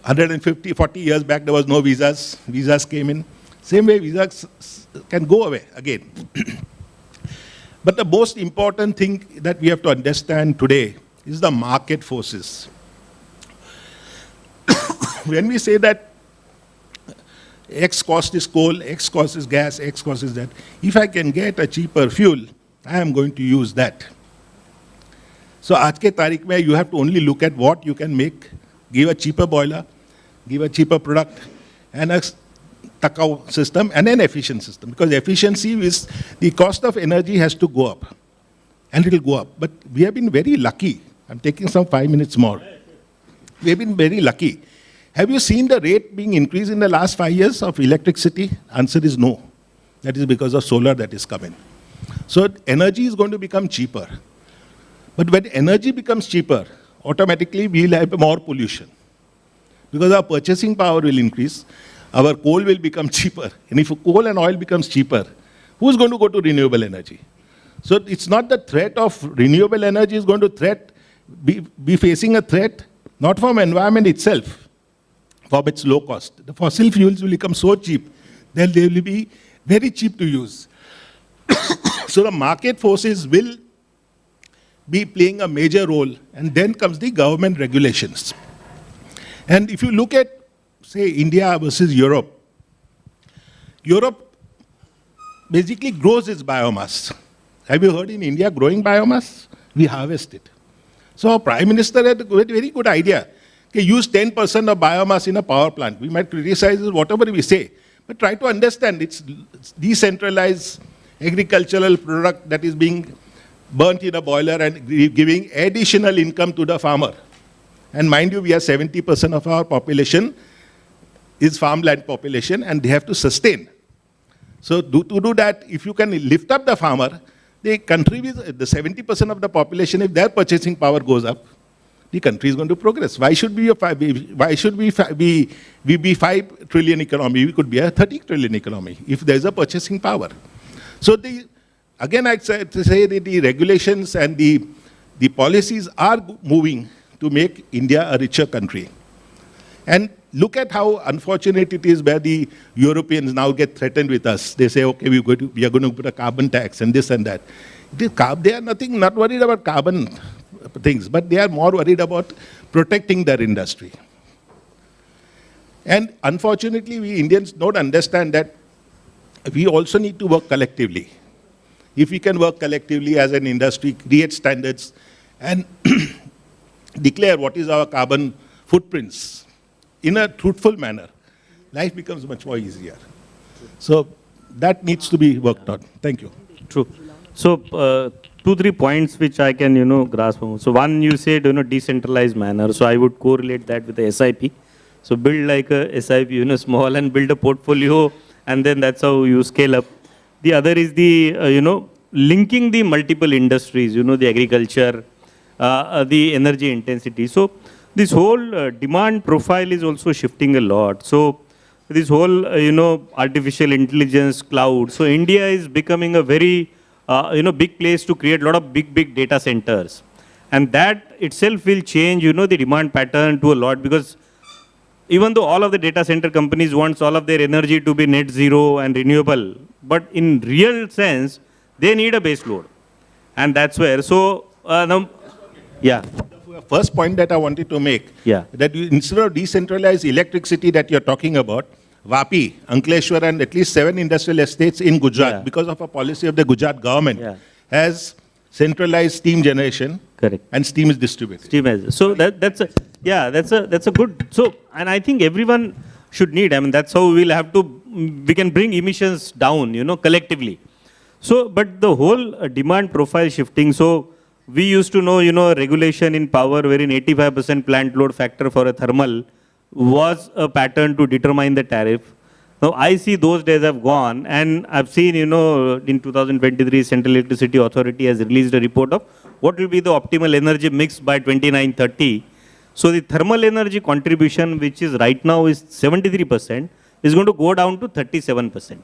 40 years back, there was no visas. Visas came in. Same way, visas can go away again. But the most important thing that we have to understand today is the market forces. When we say that X cost is coal, X cost is gas, X cost is that, if I can get a cheaper fuel, I am going to use that. So, aaj ke tarikh mein, you have to only look at what you can make, give a cheaper boiler, give a cheaper product, and a takao system, and an efficient system. Because efficiency is, the cost of energy has to go up, and it will go up. But we have been very lucky. I'm taking some 5 minutes more. We have been very lucky. Have you seen the rate being increased in the last 5 years of electricity? Answer is no. That is because of solar that is coming. So energy is going to become cheaper. But when energy becomes cheaper, automatically we will have more pollution. Because our purchasing power will increase, our coal will become cheaper. And if coal and oil becomes cheaper, who is going to go to renewable energy? So it's not the threat of renewable energy is going to be facing a threat, not from environment itself, for its low cost. The fossil fuels will become so cheap that they will be very cheap to use. So the market forces will be playing a major role, and then comes the government regulations. And if you look at, say, India versus Europe, Europe basically grows its biomass. Have you heard in India growing biomass? We harvest it. So our Prime Minister had a very good idea. Okay, use 10% of biomass in a power plant. We might criticize whatever we say, but try to understand it's decentralized agricultural product that is being burnt in a boiler and giving additional income to the farmer. And mind you, we are 70% of our population is farmland population, and they have to sustain. So to do that, if you can lift up the farmer, the country, the 70% of the population, if their purchasing power goes up, the country is going to progress. Why should we be 5 trillion economy? We could be a 30 trillion economy if there is a purchasing power. So again, I'd say that the regulations and the policies are moving to make India a richer country. And look at how unfortunate it is where the Europeans now get threatened with us. They say, okay, we are going to put a carbon tax and this and that. They are not worried about carbon things, but they are more worried about protecting their industry. And unfortunately, we Indians don't understand that we also need to work collectively. If we can work collectively as an industry, create standards, and declare what is our carbon footprints in a truthful manner, life becomes much more easier. So that needs to be worked on. Thank you. True. So, 2-3 points which I can, grasp on. So, one, you said, decentralized manner. So, I would correlate that with the SIP. So, build like a SIP, small, and build a portfolio, and then that's how you scale up. The other is the, linking the multiple industries, the agriculture, the energy intensity. So, this whole demand profile is also shifting a lot. So, this whole, artificial intelligence, cloud. So, India is becoming a very, big place to create a lot of big data centers. And that itself will change, the demand pattern to a lot, because even though all of the data center companies wants all of their energy to be net zero and renewable, but in real sense, they need a base load. And that's where, so, now, yeah. The first point that I wanted to make, Yeah. that instead of decentralized electricity that you're talking about, Vapi, Ankleshwar, and at least 7 industrial estates in Gujarat, Yeah. because of a policy of the Gujarat government, Yeah. has centralized steam generation. Correct. And steam is distributed. Steam as so that's a good, so, and I think everyone should need, I mean, that's how we'll have to, we can bring emissions down, collectively. So, but the whole demand profile shifting, so we used to know, regulation in power wherein 85% plant load factor for a thermal was a pattern to determine the tariff. Now, I see those days have gone, and I've seen, in 2023, Central Electricity Authority has released a report of what will be the optimal energy mix by 29-30. So, the thermal energy contribution, which is right now is 73%, is going to go down to 37%.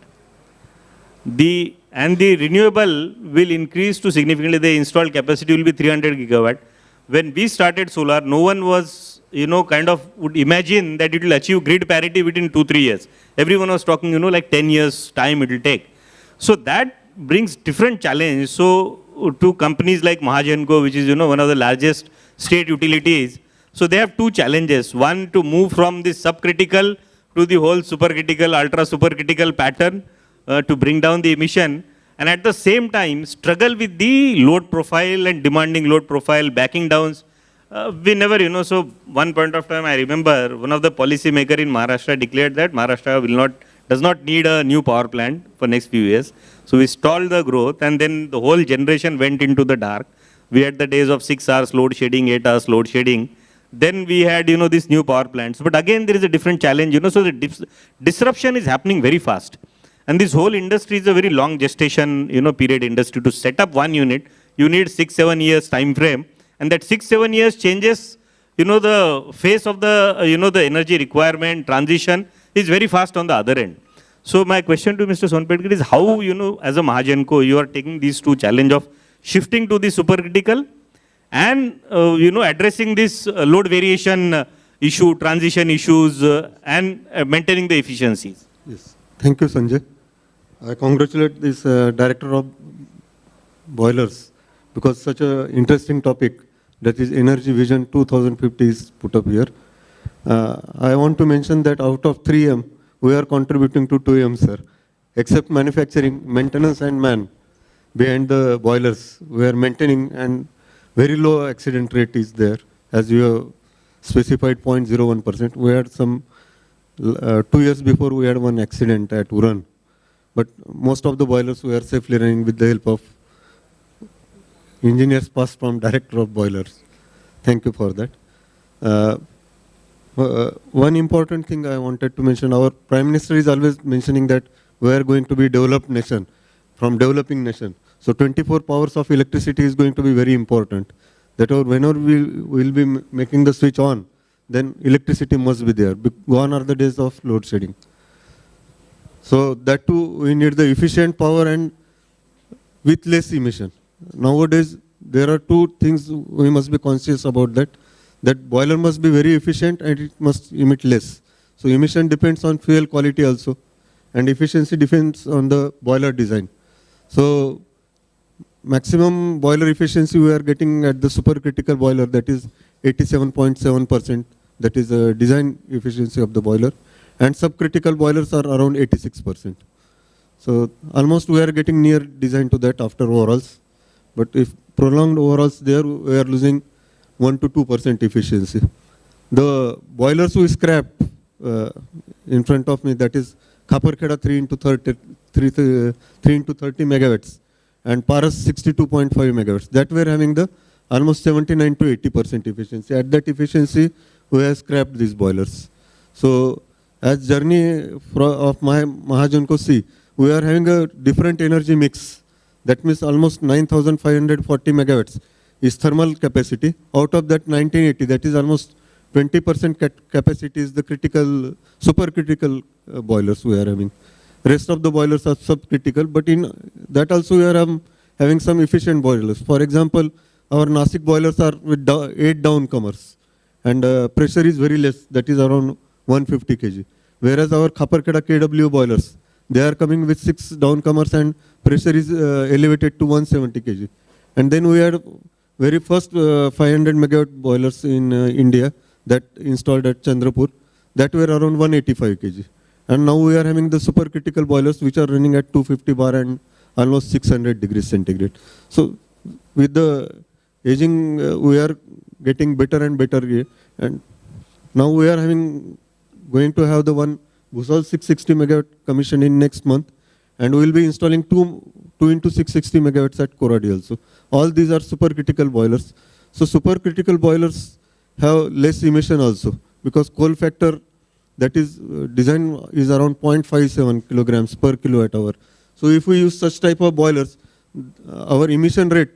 And the renewable will increase to significantly, the installed capacity will be 300 gigawatt. When we started solar, no one was, kind of would imagine that it will achieve grid parity within 2-3 years. Everyone was talking, like 10 years time it will take. So that brings different challenge. So to companies like Mahagenco, which is, one of the largest state utilities, so they have 2 challenges. One, to move from the subcritical to the whole supercritical, ultra supercritical pattern to bring down the emission, and at the same time struggle with the load profile and demanding load profile, backing downs. We never, so one point of time I remember one of the policy maker in Maharashtra declared that Maharashtra does not need a new power plant for next few years. So we stalled the growth, and then the whole generation went into the dark. We had the days of 6 hours load shedding, 8 hours load shedding. Then we had, these new power plants. But again, there is a different challenge, so the disruption is happening very fast. And this whole industry is a very long gestation, period industry. To set up one unit, you need 6-7 years time frame. And that 6-7 years changes, the face of the, the energy requirement, transition is very fast on the other end. So my question to Mr. Sonpedkar is how, as a Mahagenco, you are taking these 2 challenge of shifting to the supercritical and, addressing this load variation issue, transition issues, and maintaining the efficiencies. Yes. Thank you, Sanjay. I congratulate this Director of Boilers, because such an interesting topic, that is Energy Vision 2050, is put up here. I want to mention that out of 3M, we are contributing to 2M, sir. Except manufacturing, maintenance and man behind the boilers, we are maintaining, and very low accident rate is there. As you have specified 0.01%. We had some, 2 years before we had one accident at Uran. But most of the boilers we are safely running with the help of engineers passed from Director of Boilers. Thank you for that. One important thing I wanted to mention, our Prime Minister is always mentioning that we are going to be developed nation, from developing nation. So 24 hours of electricity is going to be very important. That whenever we will be making the switch on, then electricity must be there. Gone are the days of load shedding. So that too, we need the efficient power and with less emission. Nowadays, there are 2 things we must be conscious about that. That boiler must be very efficient and it must emit less. So emission depends on fuel quality also, and efficiency depends on the boiler design. So maximum boiler efficiency we are getting at the supercritical boiler, that is 87.7%. That is the design efficiency of the boiler. And subcritical boilers are around 86%. So almost we are getting near design to that after overhauls. But if prolonged overhauls there, we are losing 1 to 2% efficiency. The boilers we scrapped in front of me, that is Khaparkheda 3 into 30 megawatts and Paras 62.5 megawatts. That we are having the almost 79 to 80% efficiency. At that efficiency, we have scrapped these boilers. So as journey of my Mahajan ko see, we are having a different energy mix. That means almost 9,540 megawatts is thermal capacity. Out of that 1980, that is almost 20% capacity is the critical, supercritical boilers we are having. Rest of the boilers are subcritical, but in that also we are having some efficient boilers. For example, our Nasik boilers are with 8 downcomers and pressure is very less, that is around 150 kg. Whereas our Khaparkheda KW boilers, they are coming with 6 downcomers and pressure is elevated to 170 kg. And then we had very first 500 megawatt boilers in India that installed at Chandrapur, that were around 185 kg. And now we are having the supercritical boilers which are running at 250 bar and almost 600 degrees centigrade. So with the aging, we are getting better and better. And now we are going to have the one Bhusal 660 megawatt commission in next month. And we will be installing 2 into 660 megawatts at Koradi also. All these are supercritical boilers. So supercritical boilers have less emission also, because coal factor that is design is around 0.57 kilograms per kilowatt hour. So if we use such type of boilers, our emission rate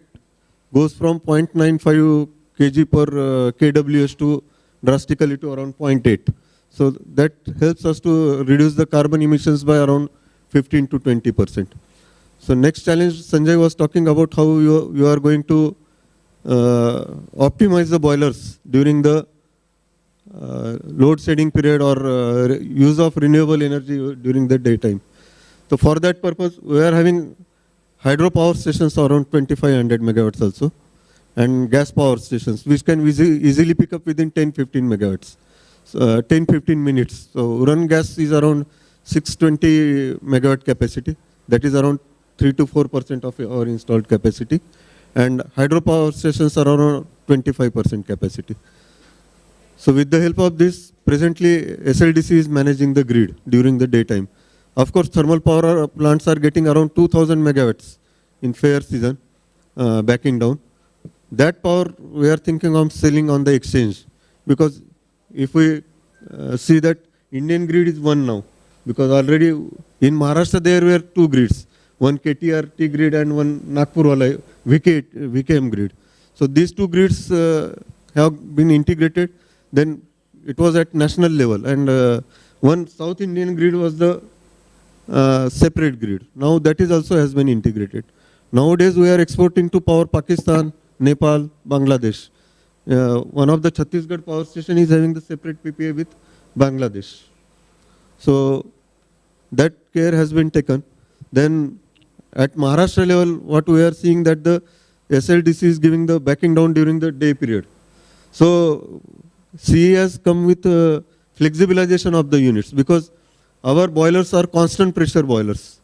goes from 0.95 kg per kWh to drastically to around 0.8. So that helps us to reduce the carbon emissions by around 15 to 20%. So next challenge, Sanjay was talking about how you are going to optimize the boilers during the load shedding period or use of renewable energy during the daytime. So for that purpose, we are having hydropower stations around 2500 megawatts also, and gas power stations which can easily pick up within 10-15 megawatts, 10-15 minutes. So Uran gas is around 620 megawatt capacity, that is around 3 to 4% of our installed capacity, and hydropower stations are around 25% capacity. So with the help of this, presently SLDC is managing the grid during the daytime. Of course, thermal power plants are getting around 2000 megawatts in fair season, backing down. That power we are thinking of selling on the exchange, because if we see that Indian grid is one now, because already in Maharashtra there were 2 grids, one KTRT grid and one Nagpur wala VKM grid. So these 2 grids have been integrated. Then it was at national level, and one South Indian grid was the separate grid. Now that is also has been integrated. Nowadays we are exporting to power Pakistan, Nepal, Bangladesh. One of the Chhattisgarh power station is having the separate PPA with Bangladesh. So that care has been taken. Then at Maharashtra level, what we are seeing that the SLDC is giving the backing down during the day period. So CE has come with flexibilization of the units, because our boilers are constant pressure boilers.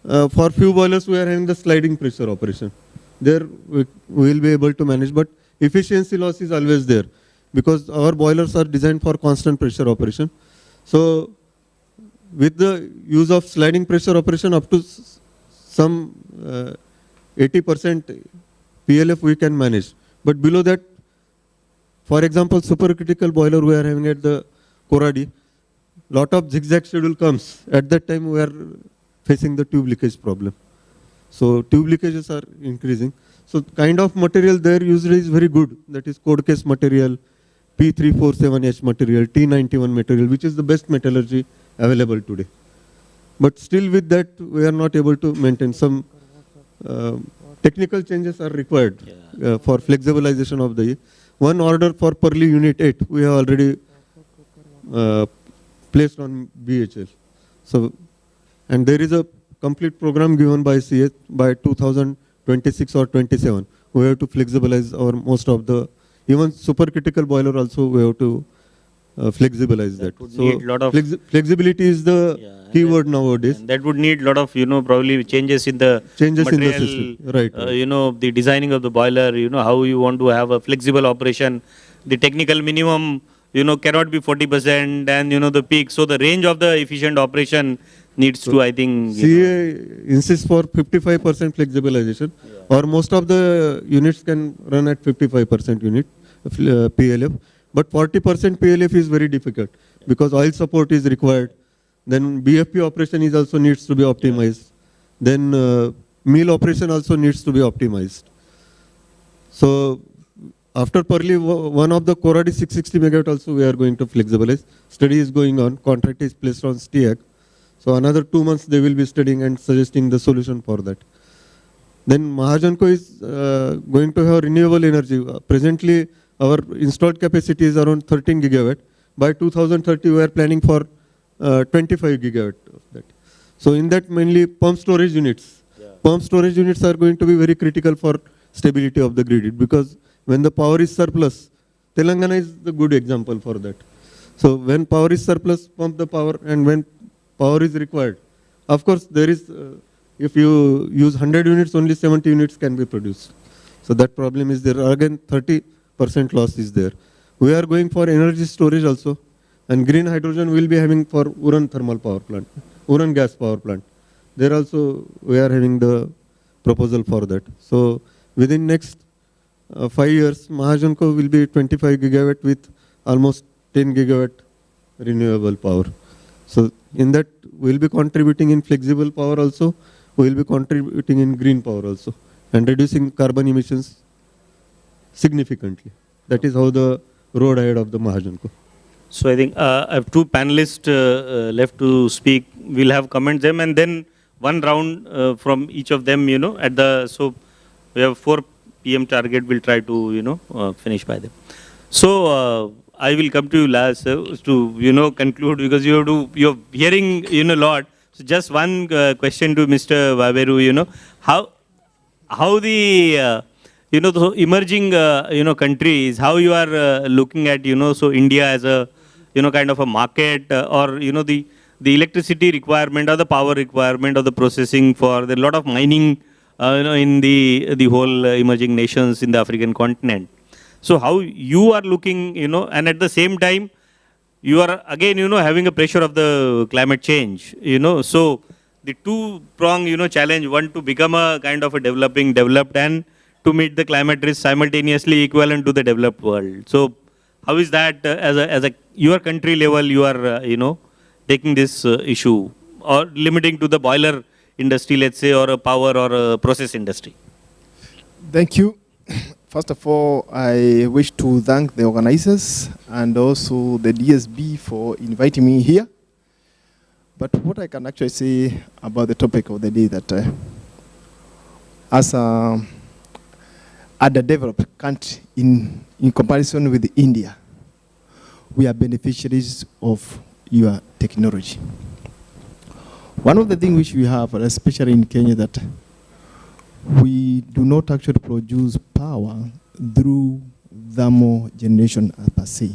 For few boilers we are having the sliding pressure operation. There we will be able to manage, but efficiency loss is always there, because our boilers are designed for constant pressure operation. So with the use of sliding pressure operation up to some 80% PLF we can manage. But below that, for example, supercritical boiler we are having at the Koradi, lot of zigzag schedule comes. At that time we are facing the tube leakage problem. So tube leakages are increasing. So kind of material there usually is very good. That is code case material, P347H material, T91 material, which is the best metallurgy available today. But still with that we are not able to maintain. Some technical changes are required for flexibilization of the. One order for Purley Unit 8 we have already placed on BHL. So, and there is a complete program given by CS by 2026 or 27. We have to flexibilize our most of the, even supercritical boiler also we have to flexibilize that. would So need lot of flexibility is the keyword nowadays. and that would need lot of probably changes in the Changes in the material, system. Right. the designing of the boiler, how you want to have a flexible operation. The technical minimum cannot be 40% and the peak. So the range of the efficient operation needs to, I think, CA insists for 55% flexibilization, or most of the units can run at 55% unit PLF, but 40% PLF is very difficult because oil support is required. Then BFP operation is also needs to be optimized. Then mill operation also needs to be optimized. So after Parli, one of the Koradi 660 megawatt also we are going to flexibilize. Study is going on. Contract is placed on STIAC. So another 2 months they will be studying and suggesting the solution for that. Then Mahajanko is going to have renewable energy. Presently, our installed capacity is around 13 gigawatt. By 2030, we are planning for 25 gigawatt of that. So in that mainly pump storage units. Pump storage units are going to be very critical for stability of the grid because when the power is surplus, Telangana is the good example for that. So when power is surplus, pump the power, and when power is required, of course there is, if you use 100 units, only 70 units can be produced. So that problem is there. Again, 30% loss is there. We are going for energy storage also, and green hydrogen will be having for Uran thermal power plant, Uran gas power plant. There also we are having the proposal for that. So within next 5 years, Mahajanko will be 25 gigawatt with almost 10 gigawatt renewable power. So in that, we will be contributing in flexible power also, we will be contributing in green power also, and reducing carbon emissions significantly. That is how the road ahead of the Mahajanko. So I think I have two panelists left to speak. We'll have comment them and then one round from each of them, at the, so we have 4 PM target, we'll try to, finish by them. So I will come to you last to, conclude because you're hearing, a lot. So just one question to Mr. Vaveru, how the, the emerging, countries, how you are looking at, so India as a, kind of a market or, the electricity requirement or the power requirement or the processing for the lot of mining, in the whole emerging nations in the African continent. So how you are looking, and at the same time, you are again, having a pressure of the climate change, so the two-prong, challenge, one to become a kind of a developed and to meet the climate risk simultaneously equivalent to the developed world. So how is that as a your country level, you are, taking this issue or limiting to the boiler industry, let's say, or a power or a process industry? Thank you. First of all, I wish to thank the organizers and also the DSB for inviting me here. But what I can actually say about the topic of the day that as a developed country in comparison with India, we are beneficiaries of your technology. One of the things which we have, especially in Kenya, that we do not actually produce power through thermal generation per se.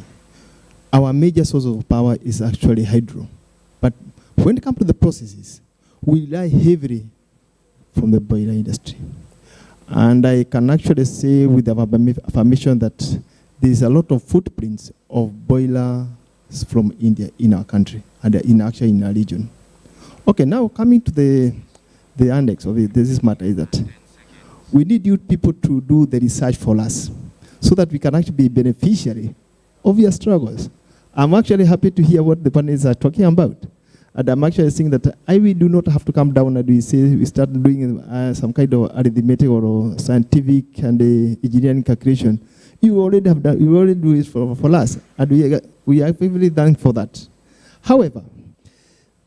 Our major source of power is actually hydro. But when it comes to the processes, we rely heavily from the boiler industry. And I can actually say with affirmation that there is a lot of footprints of boilers from India in our country and actually in our region. Okay, now coming to the index of it, this matter is that we need you people to do the research for us so that we can actually be beneficiary of your struggles. I'm actually happy to hear what the panelists are talking about. And I'm actually saying that we do not have to come down and we start doing some kind of arithmetic or scientific and engineering calculation. You already have done, you already do it for us, and we are very thankful for that. However,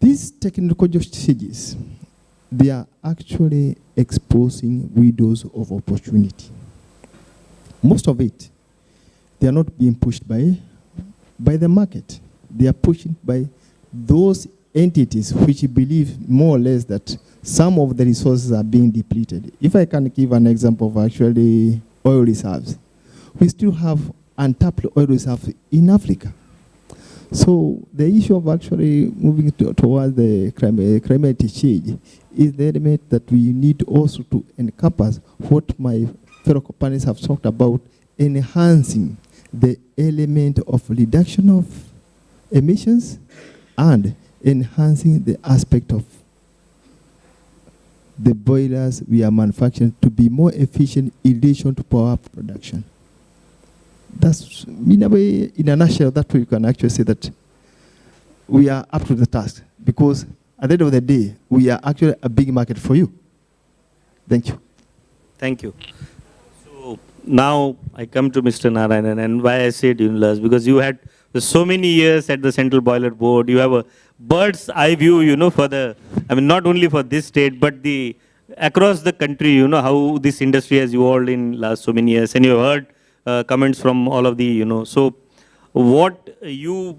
these technological stages, they are actually exposing windows of opportunity. Most of it, they are not being pushed by the market. They are pushed by those entities which believe more or less that some of the resources are being depleted. If I can give an example of actually oil reserves, we still have untapped oil reserves in Africa. So the issue of actually moving towards the climate change is the element that we need also to encompass what my fellow companies have talked about, enhancing the element of reduction of emissions and enhancing the aspect of the boilers we are manufacturing to be more efficient in relation to power production. That's, in a way, in a nutshell, that way you can actually say that we are up to the task, because at the end of the day, we are actually a big market for you. Thank you. Thank you. So now I come to Mr. Narayanan, and why I said last, because you had so many years at the Central Boiler Board. You have a bird's eye view, for the, not only for this state, but the across the country, how this industry has evolved in last so many years, and you have heard comments from all of the, so what your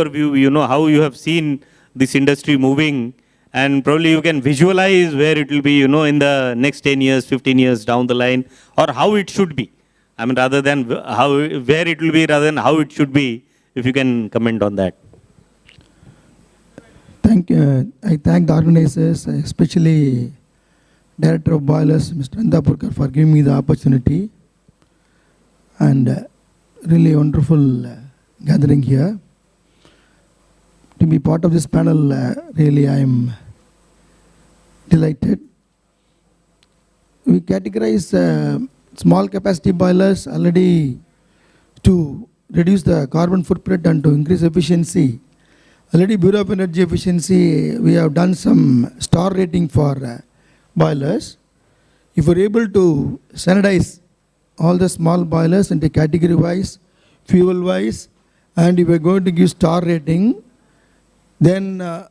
view, how you have seen this industry moving, and probably you can visualize where it will be, in the next 10 years, 15 years down the line, or how it should be. Rather than where it will be, rather than how it should be, if you can comment on that. I thank the organizers, especially Director of Boilers, Mr. Andapurkar, for giving me the opportunity, and really wonderful gathering here. To be part of this panel, really I am delighted. We categorize small capacity boilers already to reduce the carbon footprint and to increase efficiency. Already Bureau of Energy Efficiency, we have done some star rating for boilers. If we're able to standardize all the small boilers into category wise, fuel wise, and if we're going to give star rating, then the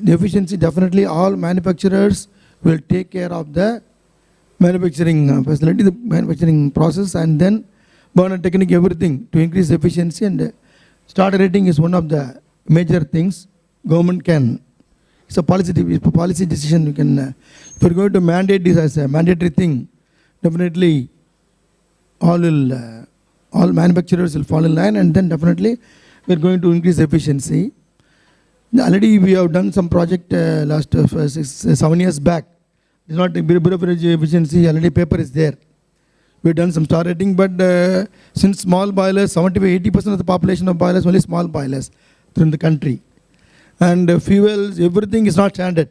efficiency, definitely all manufacturers will take care of the manufacturing facility, the manufacturing process, and then burner technique, everything to increase efficiency. And star rating is one of the major things government can. It's a policy decision. You can, if you're going to mandate this as a mandatory thing, definitely all manufacturers will fall in line, and then definitely we're going to increase efficiency. Already we have done some project last 7 years back. It's not the Bureau of Energy Efficiency, already paper is there. We've done some star rating, but since small boilers, 75–80% of the population of boilers, only small boilers in the country. And fuels, everything is not standard.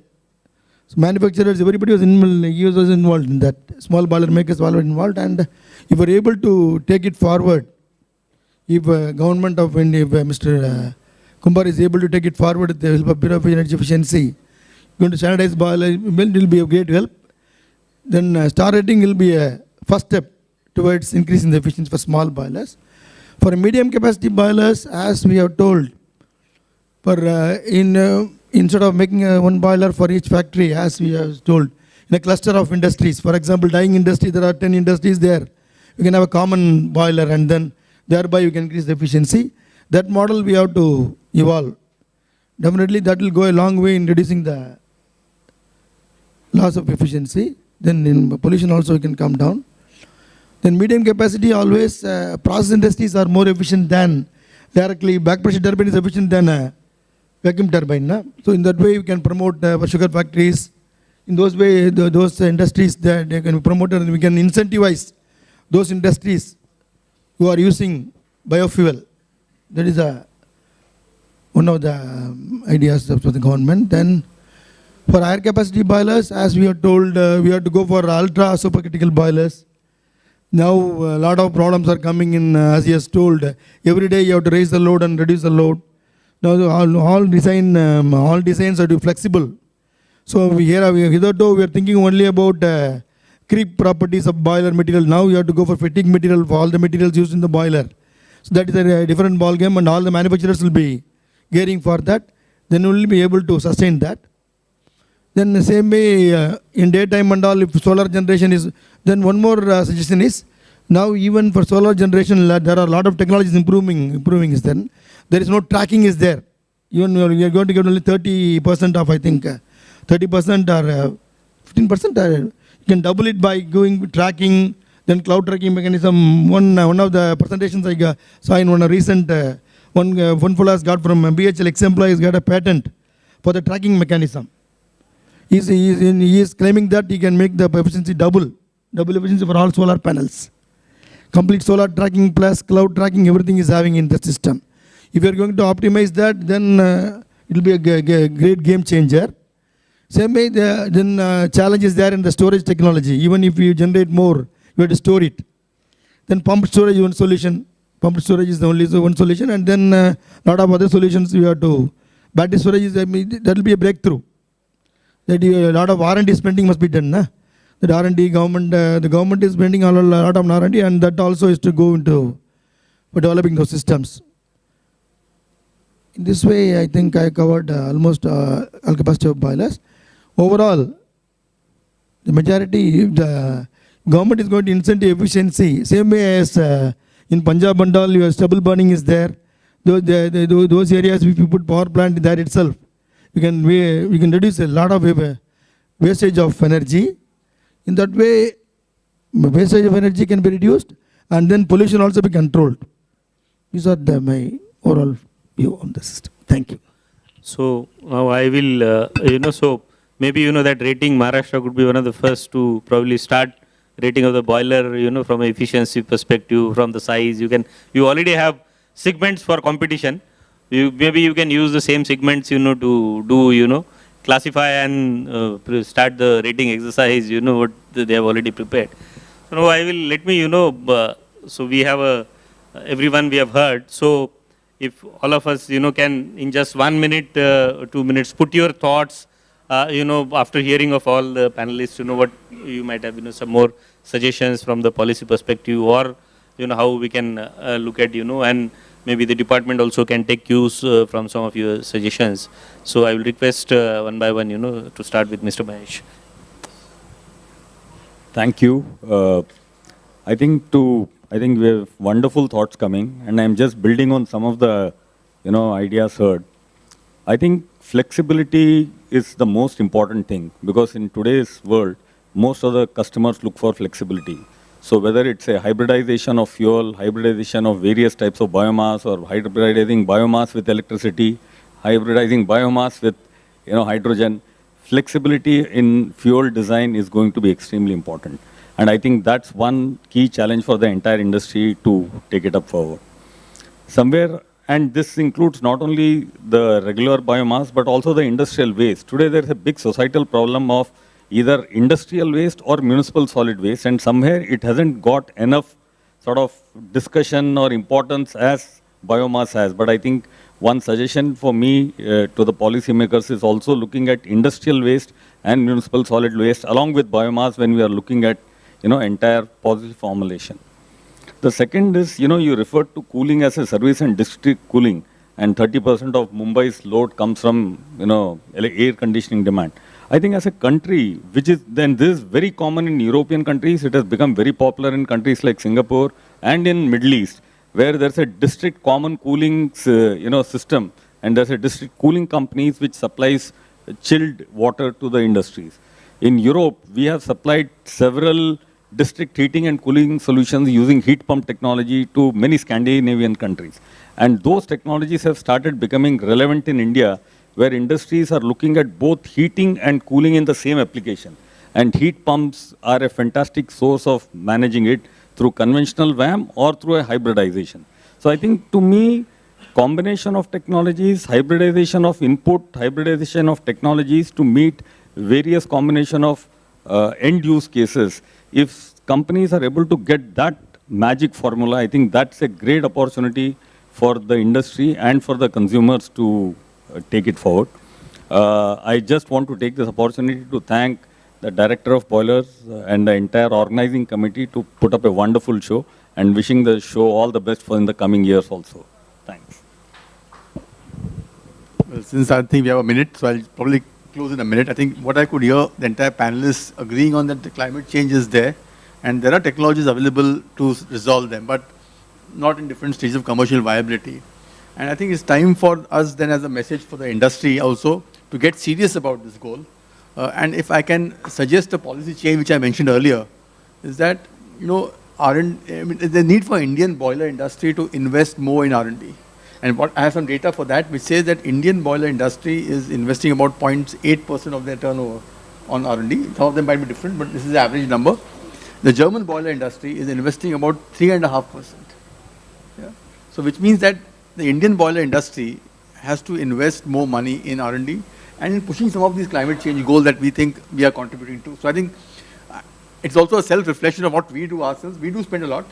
So manufacturers, everybody was involved in that. Small boiler makers were already involved, and if we're able to take it forward, if government of India, if Mr. Kumbar is able to take it forward with the help of Bureau of Energy Efficiency, going to standardize boiler, it will be of great help. Then star rating will be a first step towards increasing the efficiency for small boilers. For medium capacity boilers, as we have told, for instead of making one boiler for each factory, as we have told, in a cluster of industries, for example, dyeing industry, there are 10 industries there. You can have a common boiler, and then thereby you can increase the efficiency. That model we have to evolve. Definitely that will go a long way in reducing the loss of efficiency. Then in pollution also it can come down. Then medium capacity, always process industries are more efficient than directly. Back pressure turbine is efficient than a vacuum turbine. Na? So in that way we can promote for sugar factories. In those way, those industries that they can be promoted, and we can incentivize those industries who are using biofuel. That is one of the ideas of the government. Then for higher capacity boilers, as we are told, we have to go for ultra supercritical boilers. Now a lot of problems are coming in, as he has told. Every day you have to raise the load and reduce the load. Now all designs are to be flexible. So hitherto we are thinking only about creep properties of boiler material. Now you have to go for fatigue material for all the materials used in the boiler. So that is a different ball game, and all the manufacturers will be gearing for that. Then we will be able to sustain that. Then the same way in daytime and all, if solar generation is, then one more suggestion is, now even for solar generation there are a lot of technologies improving is then. There is no tracking is there. Even we are going to get only 30% of, I think, 30% or 15%. You can double it by going tracking, then cloud tracking mechanism. One of the presentations I saw in one recent one fellow has got from BHL ex-employee has got a patent for the tracking mechanism. He is claiming that he can make the efficiency double efficiency for all solar panels. Complete solar tracking plus cloud tracking, everything is having in the system. If you are going to optimize that, then it will be a great game changer. Same way, then challenge is there in the storage technology. Even if you generate more, you have to store it. Then pumped storage is one solution. Pumped storage is the only one solution, and then lot of other solutions you have to. Battery storage is, that will be a breakthrough. That a lot of R&D spending must be done. That R&D government, the government is spending a lot of R&D, and that also is to go into for developing those systems. In this way, I think I covered almost all capacity of boilers. Overall, the majority, the government is going to incentive efficiency. Same way as in Punjab and all, your stubble burning is there. Those areas, if you put power plant there itself, we can reduce a lot of wastage of energy. In that way, wastage of energy can be reduced, and then pollution also be controlled. These are my overall view on the system. Thank you. So now I will, so maybe that rating Maharashtra could be one of the first to probably start rating of the boiler, from an efficiency perspective, from the size. You already have segments for competition. Maybe you can use the same segments, to do, classify and start the rating exercise, what they have already prepared. So now I will, let me, so we have everyone we have heard. So if all of us, can in just 1 minute, 2 minutes, put your thoughts, after hearing of all the panelists, what you might have, some more suggestions from the policy perspective, or, how we can look at, and maybe the department also can take cues from some of your suggestions. So I will request one by one, to start with Mr. Mahesh. Thank you. I think we have wonderful thoughts coming, and I'm just building on some of the, ideas heard. I think flexibility is the most important thing, because in today's world, most of the customers look for flexibility. So whether it's a hybridization of fuel, hybridization of various types of biomass, or hybridizing biomass with electricity, hybridizing biomass with, hydrogen, flexibility in fuel design is going to be extremely important. And I think that's one key challenge for the entire industry to take it up forward. Somewhere, and this includes not only the regular biomass, but also the industrial waste. Today, there's a big societal problem of either industrial waste or municipal solid waste, and somewhere it hasn't got enough sort of discussion or importance as biomass has. But I think one suggestion for me to the policymakers is also looking at industrial waste and municipal solid waste along with biomass when we are looking at entire policy formulation. The second is, you referred to cooling as a service and district cooling, and 30% of Mumbai's load comes from, air conditioning demand. I think as a country, which is, then this is very common in European countries, it has become very popular in countries like Singapore and in Middle East, where there's a district common cooling, system, and there's a district cooling companies which supplies chilled water to the industries. In Europe, we have supplied several district heating and cooling solutions using heat pump technology to many Scandinavian countries. And those technologies have started becoming relevant in India, where industries are looking at both heating and cooling in the same application. And heat pumps are a fantastic source of managing it through conventional VAM or through a hybridization. So I think, to me, combination of technologies, hybridization of input, hybridization of technologies to meet various combination of end use cases. If companies are able to get that magic formula, I think that's a great opportunity for the industry and for the consumers to take it forward. I just want to take this opportunity to thank the Director of Boilers and the entire organizing committee to put up a wonderful show, and wishing the show all the best for in the coming years also. Thanks. Well, since I think we have a minute, so I'll probably close in a minute. I think what I could hear, the entire panelists agreeing on that the climate change is there, and there are technologies available to resolve them, but not in different stages of commercial viability. And I think it's time for us then, as a message for the industry also, to get serious about this goal. And if I can suggest a policy change which I mentioned earlier, is that, the need for Indian boiler industry to invest more in R&D. And what I have some data for that, which says that Indian boiler industry is investing about 0.8% of their turnover on R&D. Some of them might be different, but this is the average number. The German boiler industry is investing about 3.5%. Yeah? So which means that the Indian boiler industry has to invest more money in R&D and in pushing some of these climate change goals that we think we are contributing to. So I think it's also a self-reflection of what we do ourselves. We do spend a lot,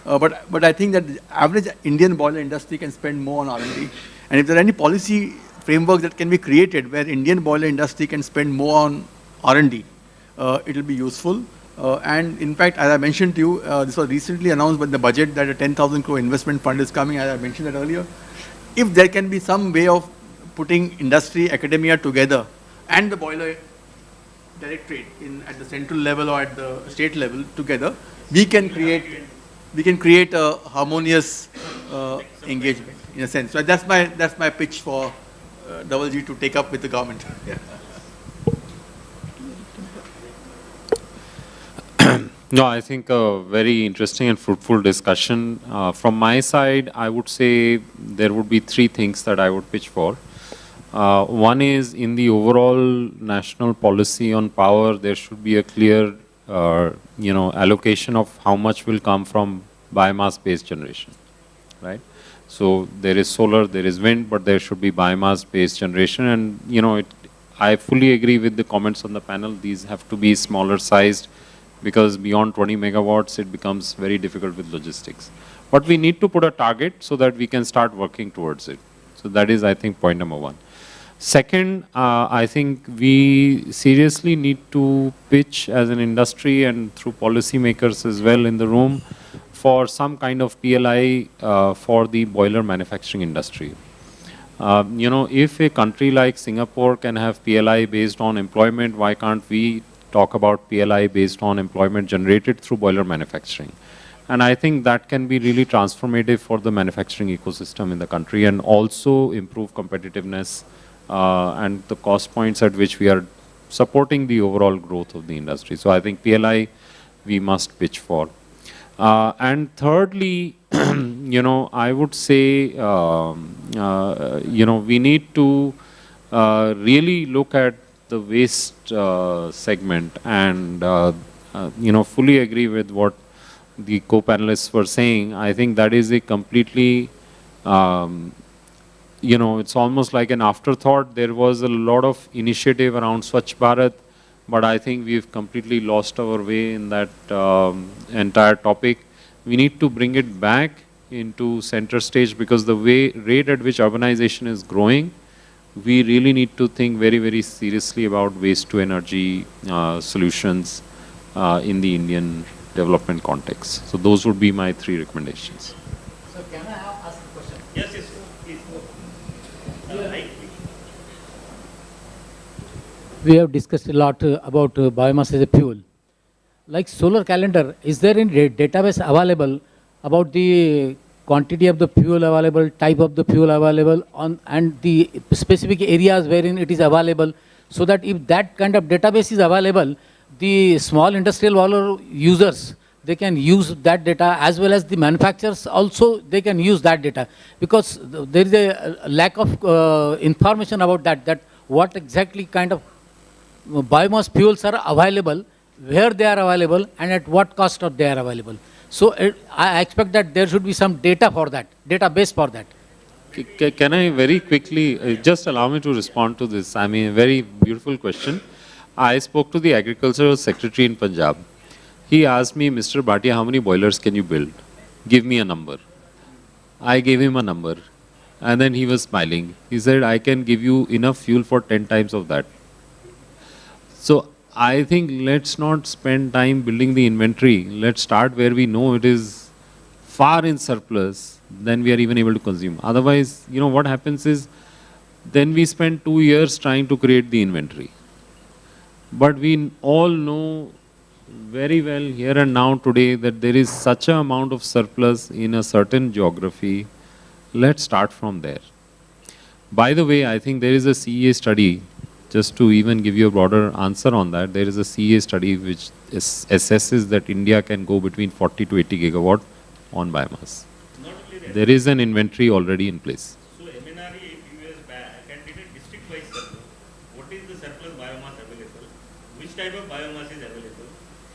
but I think that the average Indian boiler industry can spend more on R&D. And if there are any policy frameworks that can be created where Indian boiler industry can spend more on R&D, it will be useful. And in fact, as I mentioned to you, this was recently announced by the budget that a 10,000 crore investment fund is coming, as I mentioned that earlier. If there can be some way of putting industry, academia together and the boiler directorate at the central level or at the state level together, we can create a harmonious engagement in a sense. So that's my pitch for Double G to take up with the government. Yeah. No, I think a very interesting and fruitful discussion. From my side, I would say there would be three things that I would pitch for. One is in the overall national policy on power, there should be a clear, allocation of how much will come from biomass-based generation, right? So there is solar, there is wind, but there should be biomass-based generation, and I fully agree with the comments on the panel. These have to be smaller sized, because beyond 20 megawatts, it becomes very difficult with logistics. But we need to put a target so that we can start working towards it. So that is, I think, point number one. Second, I think we seriously need to pitch as an industry and through policymakers as well in the room for some kind of PLI for the boiler manufacturing industry. If a country like Singapore can have PLI based on employment, why can't we talk about PLI based on employment generated through boiler manufacturing? And I think that can be really transformative for the manufacturing ecosystem in the country and also improve competitiveness and the cost points at which we are supporting the overall growth of the industry. So I think PLI we must pitch for. And thirdly, I would say, we need to really look at the waste segment and, fully agree with what the co-panelists were saying. I think that is a completely, it's almost like an afterthought. There was a lot of initiative around Swachh Bharat, but I think we've completely lost our way in that entire topic. We need to bring it back into center stage, because the rate at which urbanization is growing, we really need to think very, very seriously about waste to energy solutions in the Indian development context. So those would be my three recommendations. So can I ask a question? Yes, please. We have discussed a lot about biomass as a fuel. Like solar calendar, is there any database available about the quantity of the fuel available, type of the fuel available, and the specific areas wherein it is available, so that if that kind of database is available, the small industrial boiler users, they can use that data, as well as the manufacturers also, they can use that data. Because there is a lack of information about that what exactly kind of biomass fuels are available, where they are available, and at what cost they are available. So I expect that there should be some data for that, database for that. Can I very quickly, just allow me to respond to this? I mean, a very beautiful question. I spoke to the Agricultural Secretary in Punjab. He asked me, Mr. Bhatia, how many boilers can you build? Give me a number. I gave him a number. And then he was smiling. He said, I can give you enough fuel for 10 times of that. So I think let's not spend time building the inventory. Let's start where we know it is far in surplus, then we are even able to consume. Otherwise, what happens is, then we spend 2 years trying to create the inventory. But we all know very well here and now today that there is such an amount of surplus in a certain geography. Let's start from there. By the way, I think there is a CEA study, just to even give you a broader answer on that, there is a CEA study which assesses that India can go between 40 to 80 gigawatt on biomass. Not only There is an inventory already in place. So MNRE a few years back and did a district-wise survey. What is the surplus biomass available? Which type of biomass is available?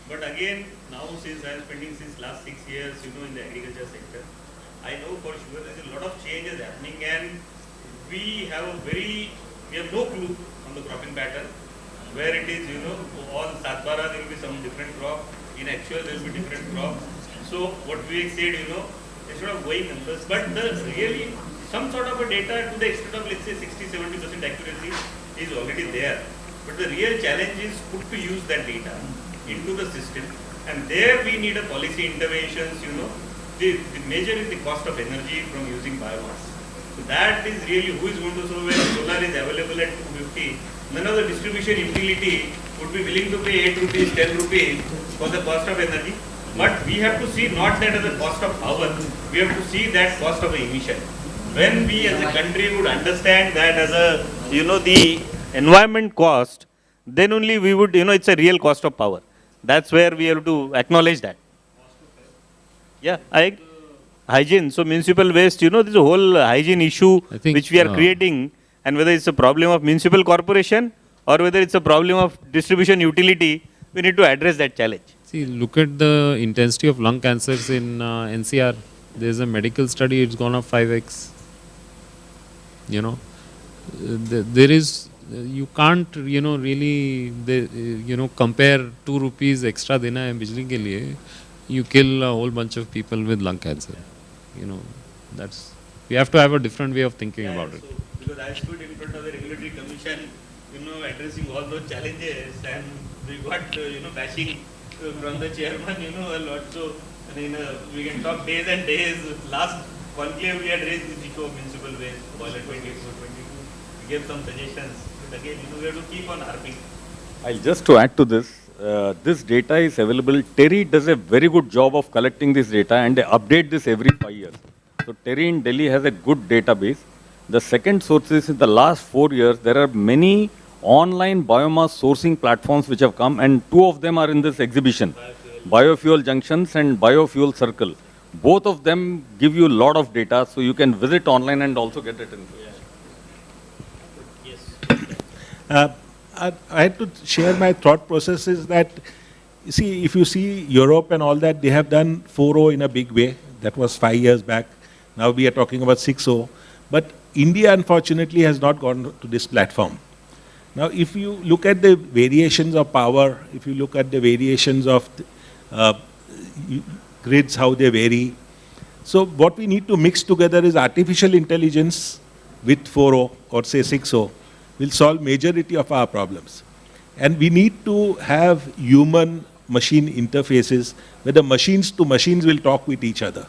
But again, now since I am spending since last 6 years, in the agriculture sector, I know for sure there is a lot of changes happening, and we have no clue on the cropping pattern. Where it is, all Satbara there will be some different crop. In actual there will be different crop. So what we said, instead of going numbers, but really some sort of a data to the extent of, let's say, 60-70% accuracy is already there. But the real challenge is put to use that data into the system, and there we need a policy interventions. The major is the cost of energy from using biomass. So that is really who is going to solve. When solar is available at 250, none of the distribution utility would be willing to pay 8 rupees, 10 rupees for the cost of energy. But we have to see not that as a cost of power, we have to see that cost of emission. When we as a country would understand that as a, the environment cost, then only we would, it's a real cost of power. That's where we have to acknowledge that. Yeah, hygiene. So municipal waste, there's a whole hygiene issue which we are creating, and whether it's a problem of municipal corporation or whether it's a problem of distribution utility, we need to address that challenge. See, look at the intensity of lung cancers in NCR. There's a medical study, it's gone up 5x. There is, you can't, really, compare 2 rupees extra dena hai bijli ke liye. You kill a whole bunch of people with lung cancer. We have to have a different way of thinking about it. So, because I stood in front of the regulatory commission, addressing all those challenges, and we got, bashing from the chairman, a lot. So, we can talk days and days. Last conclave we had raised this issue of municipal waste, boiler 22. We gave some suggestions. But again, we have to keep on harping. Just to add to this, this data is available. Terry does a very good job of collecting this data, and they update this every 5 years. So Terry in Delhi has a good database. The second source is in the last 4 years, there are many online biomass sourcing platforms which have come, and 2 of them are in this exhibition. Biofuel Junctions and Biofuel Circle. Both of them give you a lot of data, so you can visit online and also get it in. Yes. I had to share my thought process is that, see, if you see Europe and all that, they have done 4.0 in a big way. That was 5 years back. Now we are talking about 6.0. But India, unfortunately, has not gone to this platform. Now, if you look at the variations of power, if you look at the variations of grids, how they vary. So what we need to mix together is artificial intelligence with 4.0 or say 6.0 will solve majority of our problems. And we need to have human-machine interfaces where the machines to machines will talk with each other.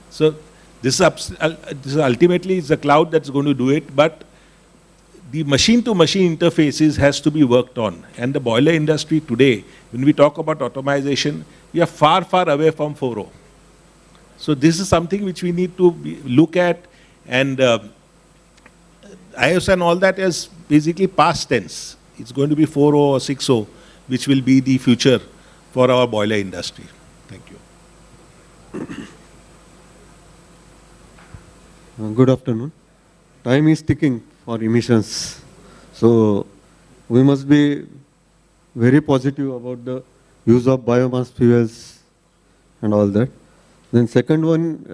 So this is ultimately is the cloud that's going to do it, but the machine-to-machine interfaces has to be worked on. And the boiler industry today, when we talk about automation, we are far, far away from 4.0. So this is something which we need to look at, and IOS and all that is basically past tense. It's going to be 4.0 or 6.0, which will be the future for our boiler industry. Thank you. Good afternoon. Time is ticking for emissions. So we must be very positive about the use of biomass fuels and all that. Then second one,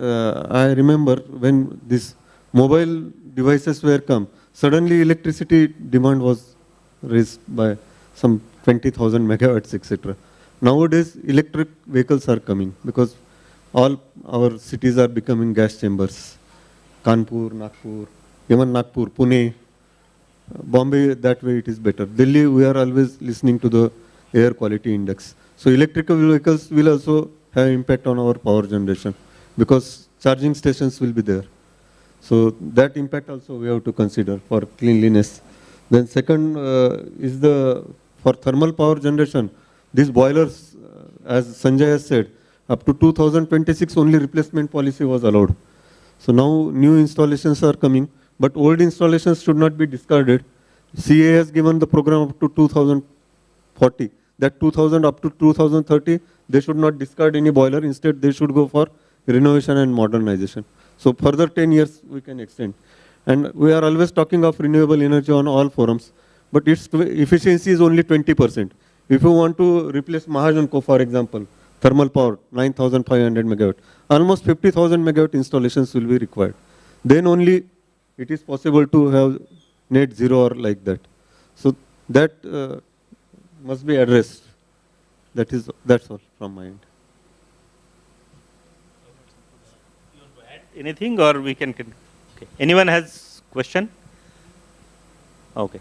I remember when these mobile devices were come, suddenly electricity demand was raised by some 20,000 megawatts, etc. Nowadays, electric vehicles are coming because all our cities are becoming gas chambers. Kanpur, Nagpur, even Nagpur, Pune, Bombay, that way it is better. Delhi, we are always listening to the air quality index. So electrical vehicles will also have impact on our power generation because charging stations will be there. So that impact also we have to consider for cleanliness. Then second is for thermal power generation, these boilers, as Sanjay has said, up to 2026 only replacement policy was allowed. So now new installations are coming, but old installations should not be discarded. CA has given the program up to 2040. That 2000 up to 2030, they should not discard any boiler. Instead, they should go for renovation and modernization. So further 10 years we can extend. And we are always talking of renewable energy on all forums, but its efficiency is only 20%. If you want to replace Mahajanko, for example, thermal power, 9,500 megawatt, almost 50,000 megawatt installations will be required. Then only it is possible to have net zero or like that. So that must be addressed. That's all from my end. You want to add anything, or we can? Okay. Anyone has question? Okay.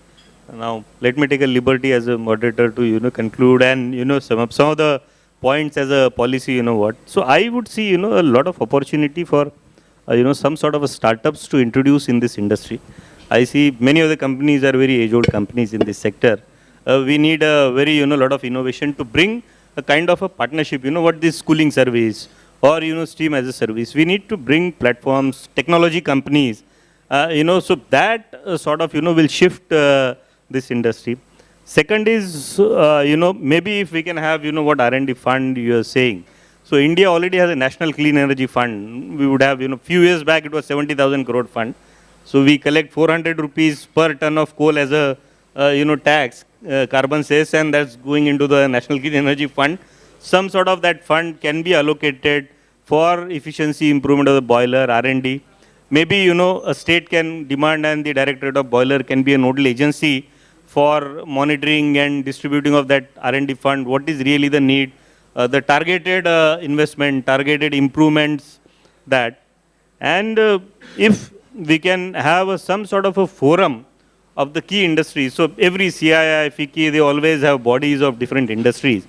Now let me take a liberty as a moderator to conclude and some of the points as a policy. What? So I would see a lot of opportunity for some sort of a startups to introduce in this industry. I see many of the companies are very age-old companies in this sector. We need a very lot of innovation to bring a kind of a partnership. What this schooling service or STEAM as a service. We need to bring platforms, technology companies. So that sort of will shift this industry. Second is maybe if we can have what R&D fund you are saying. So India already has a national clean energy fund. We would have few years back it was 70,000 crore fund. So we collect 400 rupees per ton of coal as a tax, carbon cess, and that's going into the national clean energy fund. Some sort of that fund can be allocated for efficiency improvement of the boiler, R&D. Maybe a state can demand and the Directorate of Boiler can be a nodal agency for monitoring and distributing of that R&D fund. What is really the need? The targeted investment, targeted improvements, that. And if we can have some sort of a forum of the key industries. So every CII, FICCI, they always have bodies of different industries.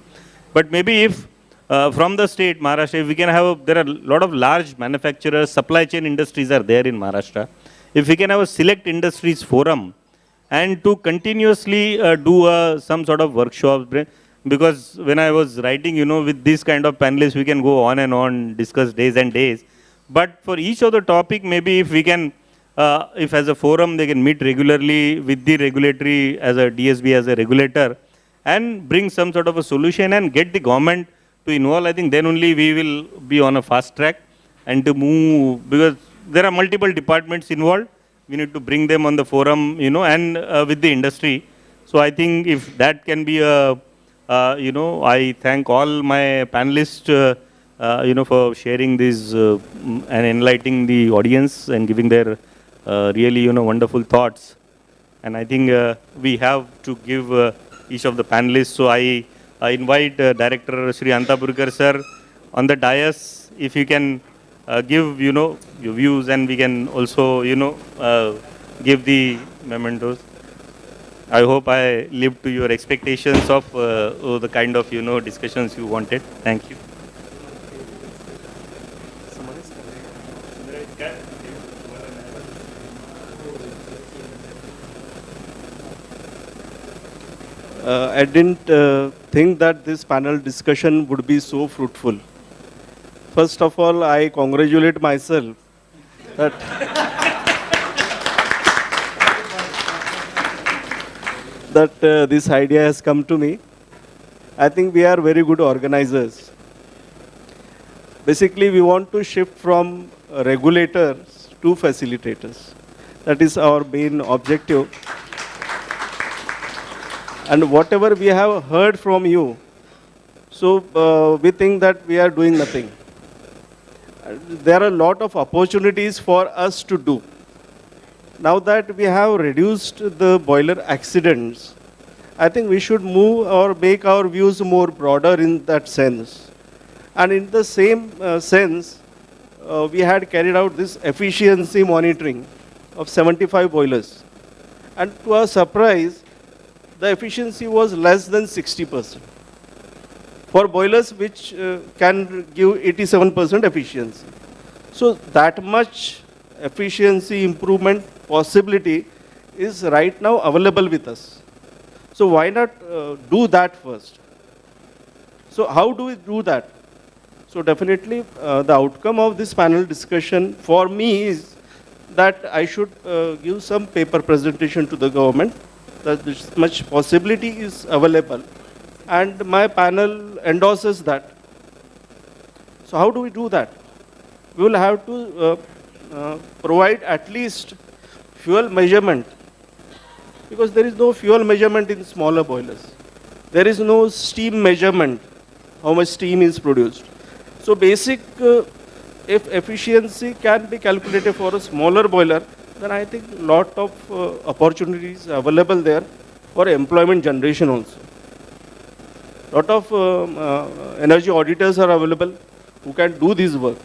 But maybe if from the state, Maharashtra, if we can have, there are a lot of large manufacturers, supply chain industries are there in Maharashtra. If we can have a select industries forum and to continuously do some sort of workshops, because when I was writing, with this kind of panelists, we can go on and on, discuss days and days. But for each of the topic, maybe if we can, if as a forum, they can meet regularly with the regulatory, as a DSB, as a regulator, and bring some sort of a solution and get the government to involve. I think then only we will be on a fast track and to move, because there are multiple departments involved. We need to bring them on the forum, and with the industry. So I think if that can be a, I thank all my panelists, for sharing this and enlightening the audience and giving their really, wonderful thoughts. And I think we have to give each of the panelists. So I invite Director Shri Antapurkar sir on the dais, if you can give, your views, and we can also, give the mementos. I hope I lived to your expectations of the kind of, discussions you wanted. Thank you. I didn't think that this panel discussion would be so fruitful. First of all, I congratulate myself that this idea has come to me. I think we are very good organizers. Basically, we want to shift from regulators to facilitators. That is our main objective. And whatever we have heard from you, so we think that we are doing nothing. There are a lot of opportunities for us to do. Now that we have reduced the boiler accidents, I think we should move or make our views more broader in that sense. And in the same sense, we had carried out this efficiency monitoring of 75 boilers. And to our surprise, the efficiency was less than 60%. For boilers which can give 87% efficiency. So that much efficiency improvement possibility is right now available with us. So why not do that first? So how do we do that? So definitely the outcome of this panel discussion for me is that I should give some paper presentation to the government that this much possibility is available, and my panel endorses that. So how do we do that? we will have to provide at least fuel measurement, because there is no fuel measurement in smaller boilers. There is no steam measurement, how much steam is produced. So basic, if efficiency can be calculated for a smaller boiler, then I think lot of opportunities available there for employment generation also. Lot of energy auditors are available who can do this work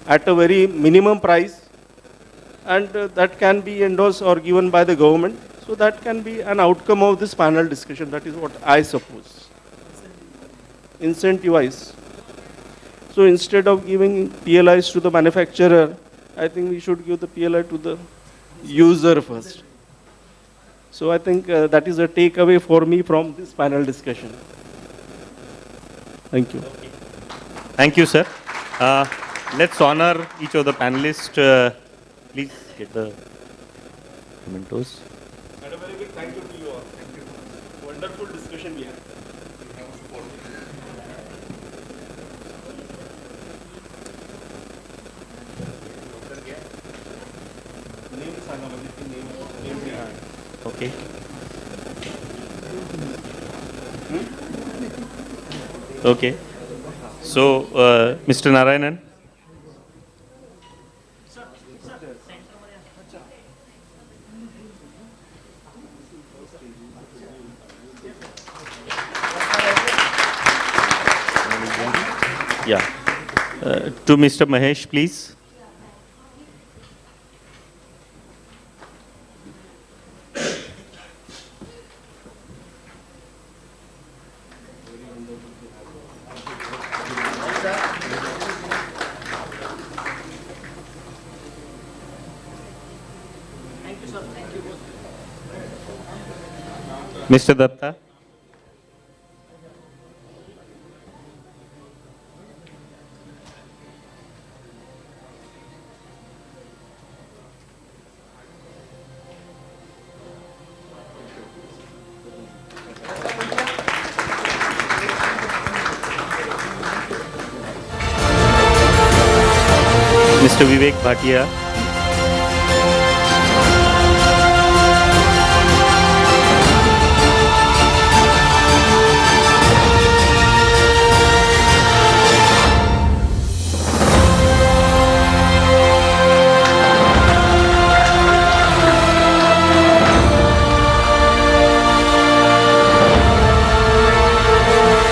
at a very minimum price, and that can be endorsed or given by the government. So that can be an outcome of this panel discussion. That is what I suppose. Incentivize. So instead of giving PLIs to the manufacturer, I think we should give the PLI to the user first. So I think that is a takeaway for me from this panel discussion. Thank you. Thank you, sir. Let's honor each of the panelists. Please get the mementos. And a very big thank you to you all. Thank you. Wonderful discussion we had. Okay. Okay. So, Mr. Narayanan. Yeah. To Mr. Mahesh, please. Mr. Datta. Mr. Vivek Bhatia.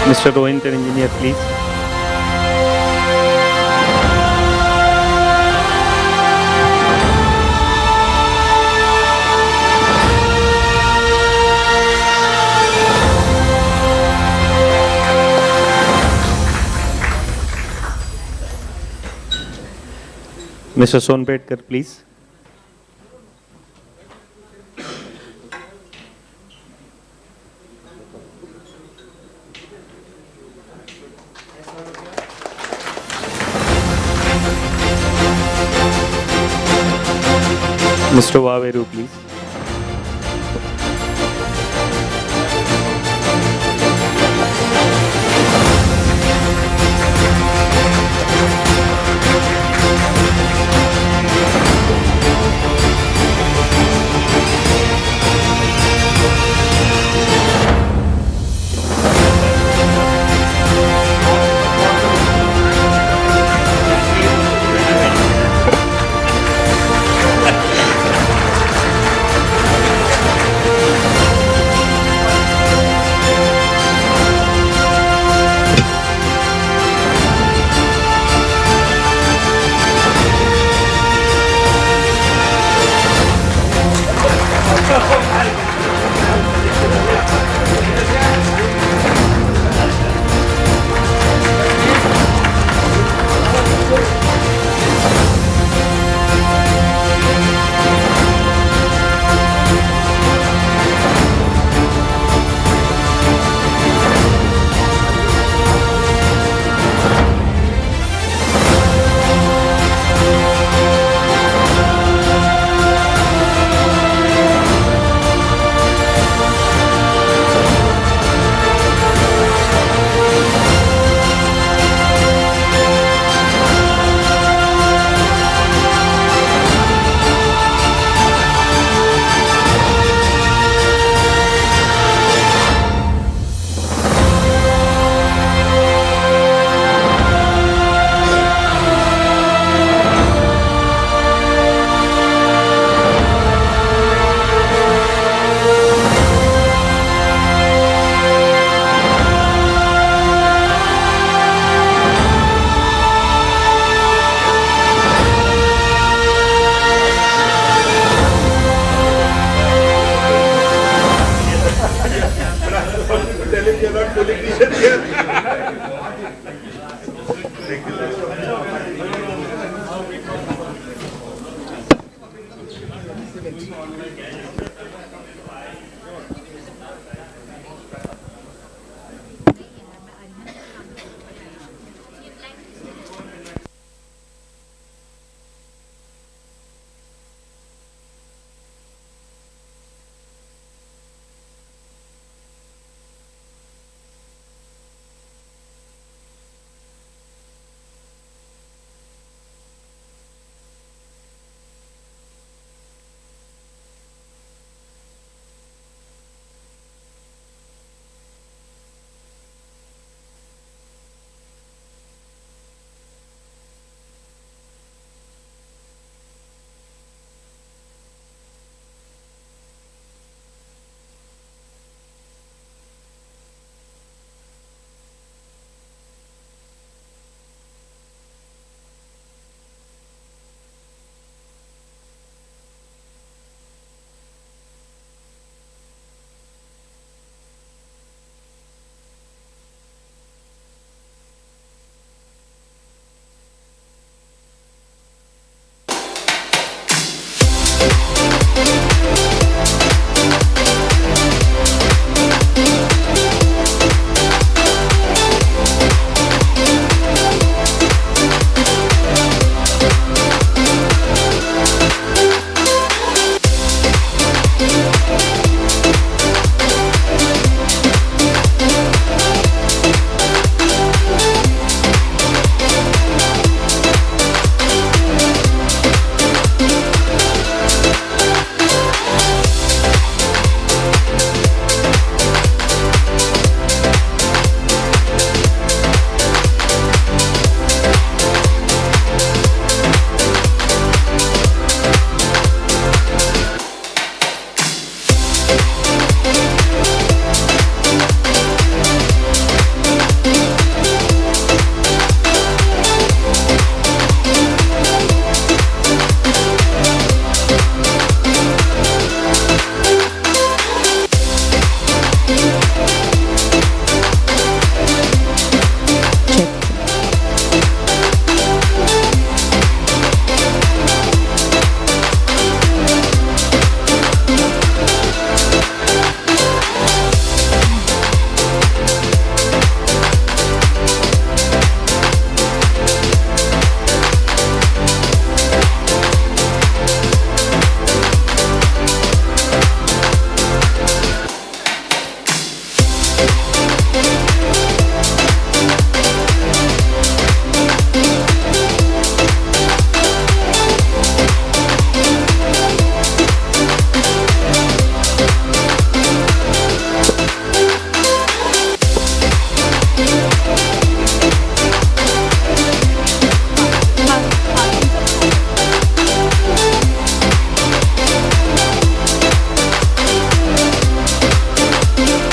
Mr. Rohinton, engineer, please. Mr. Sonpedkar, please. Mr. Waveru, please.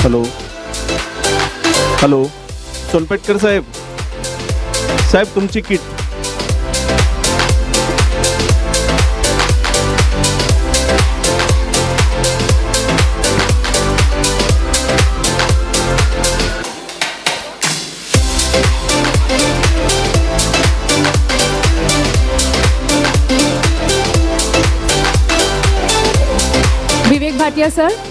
Hello hello Sonpetkar साहेब साहेब तुमची kit Vivek Bhatia sir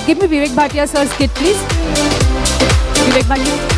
give me Vivek Bhatia sir's kit, please. Vivek Bhatia.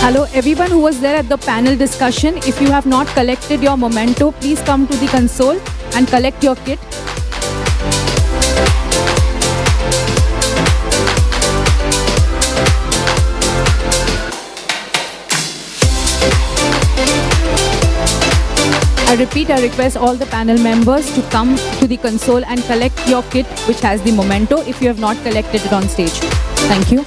Hello, everyone who was there at the panel discussion. If you have not collected your memento, please come to the console and collect your kit. I repeat, I request all the panel members to come to the console and collect your kit which has the memento if you have not collected it on stage. Thank you.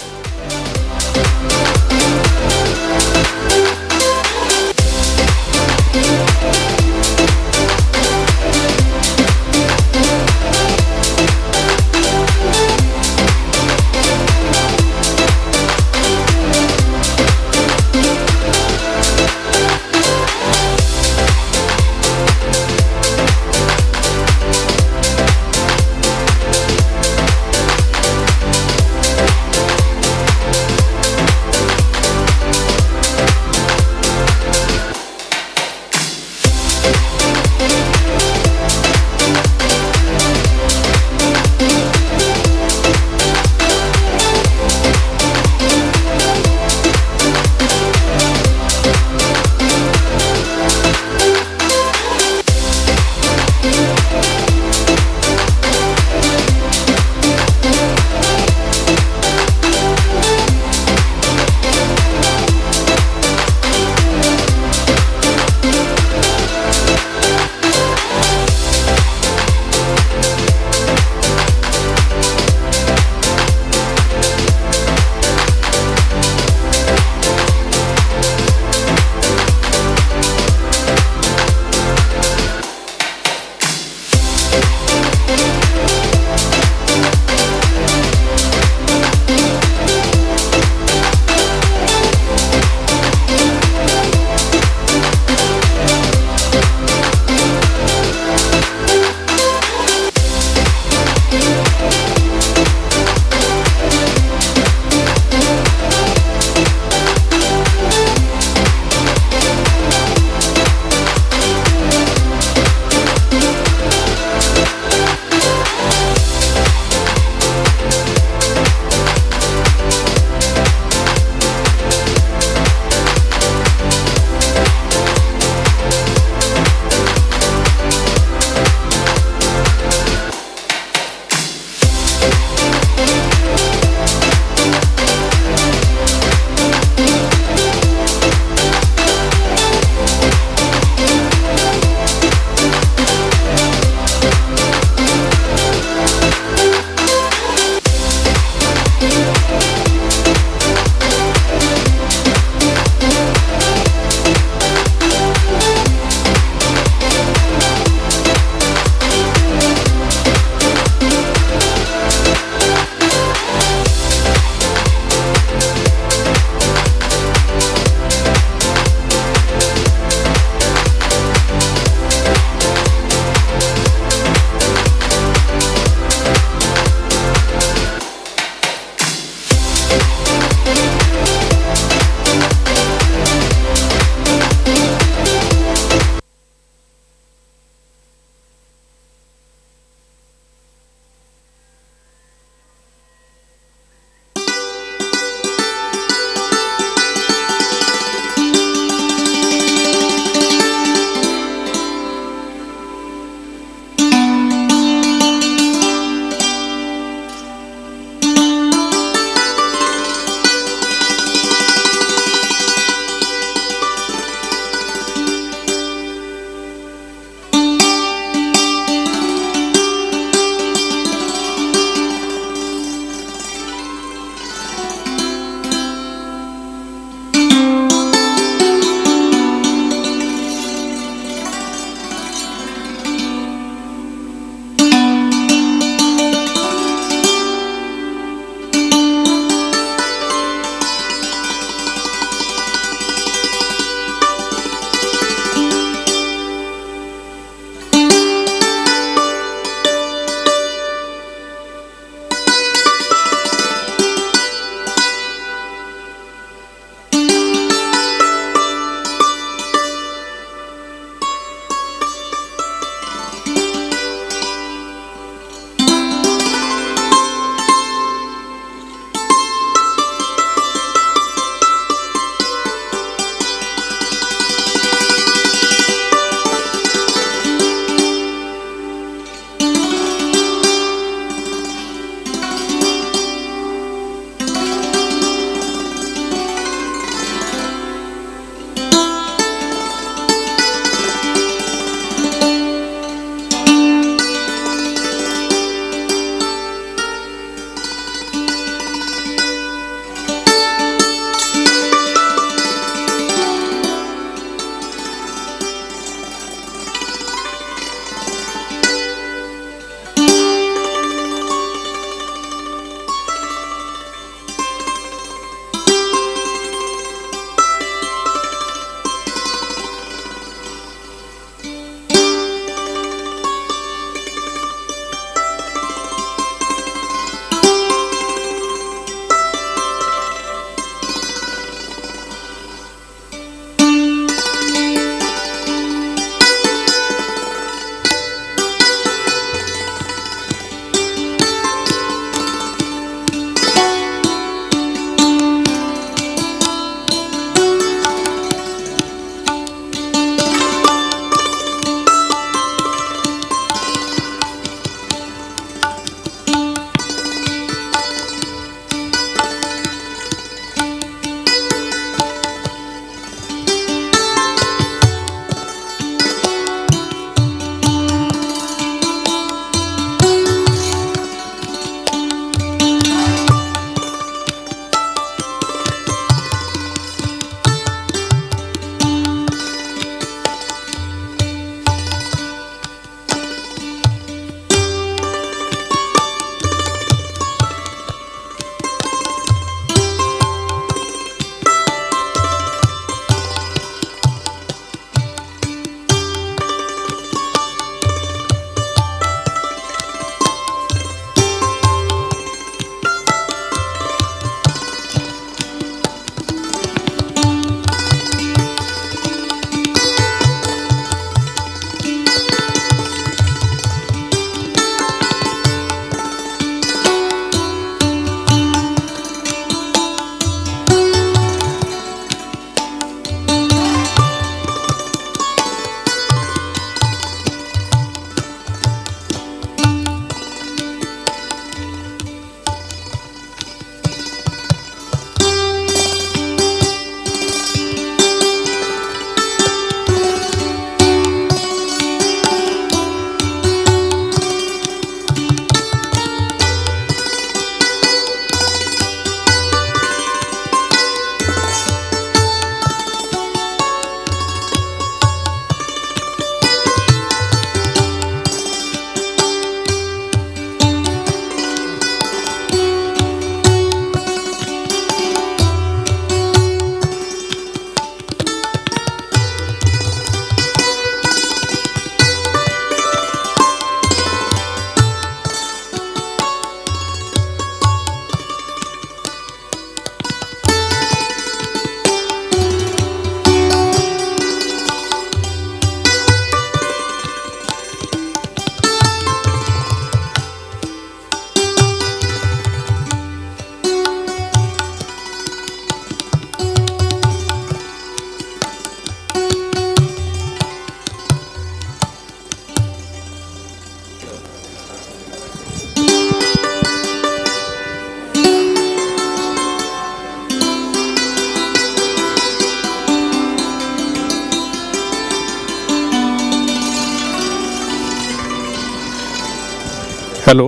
Hello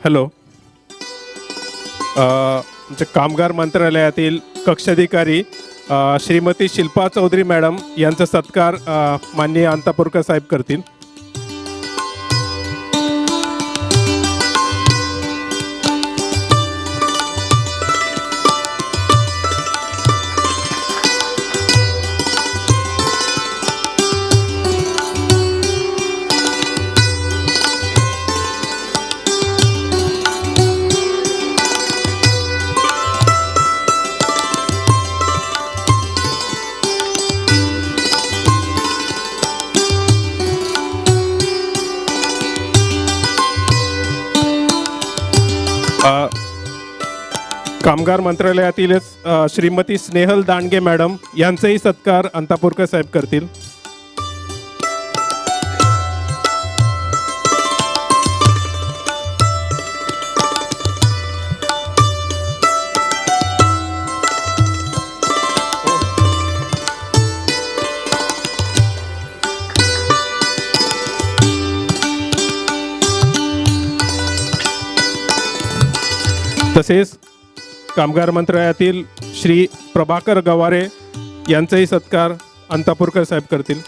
hello आमच्या कामगार मंत्रालयातील कक्षाधिकारी Shrimati Shilpa Chaudhary madam यांचा सत्कार माननीय अंतापूरकर साहेब करतील. कामगार मंत्रालयातील Shrimati Snehal Dandge madam यांचाही सत्कार अंतापूरकर साहेब करतील. तसेच कामगार मंत्रालयातील श्री प्रभाकर गवारे यांचाही सत्कार अंतापूरकर साहेब करतील.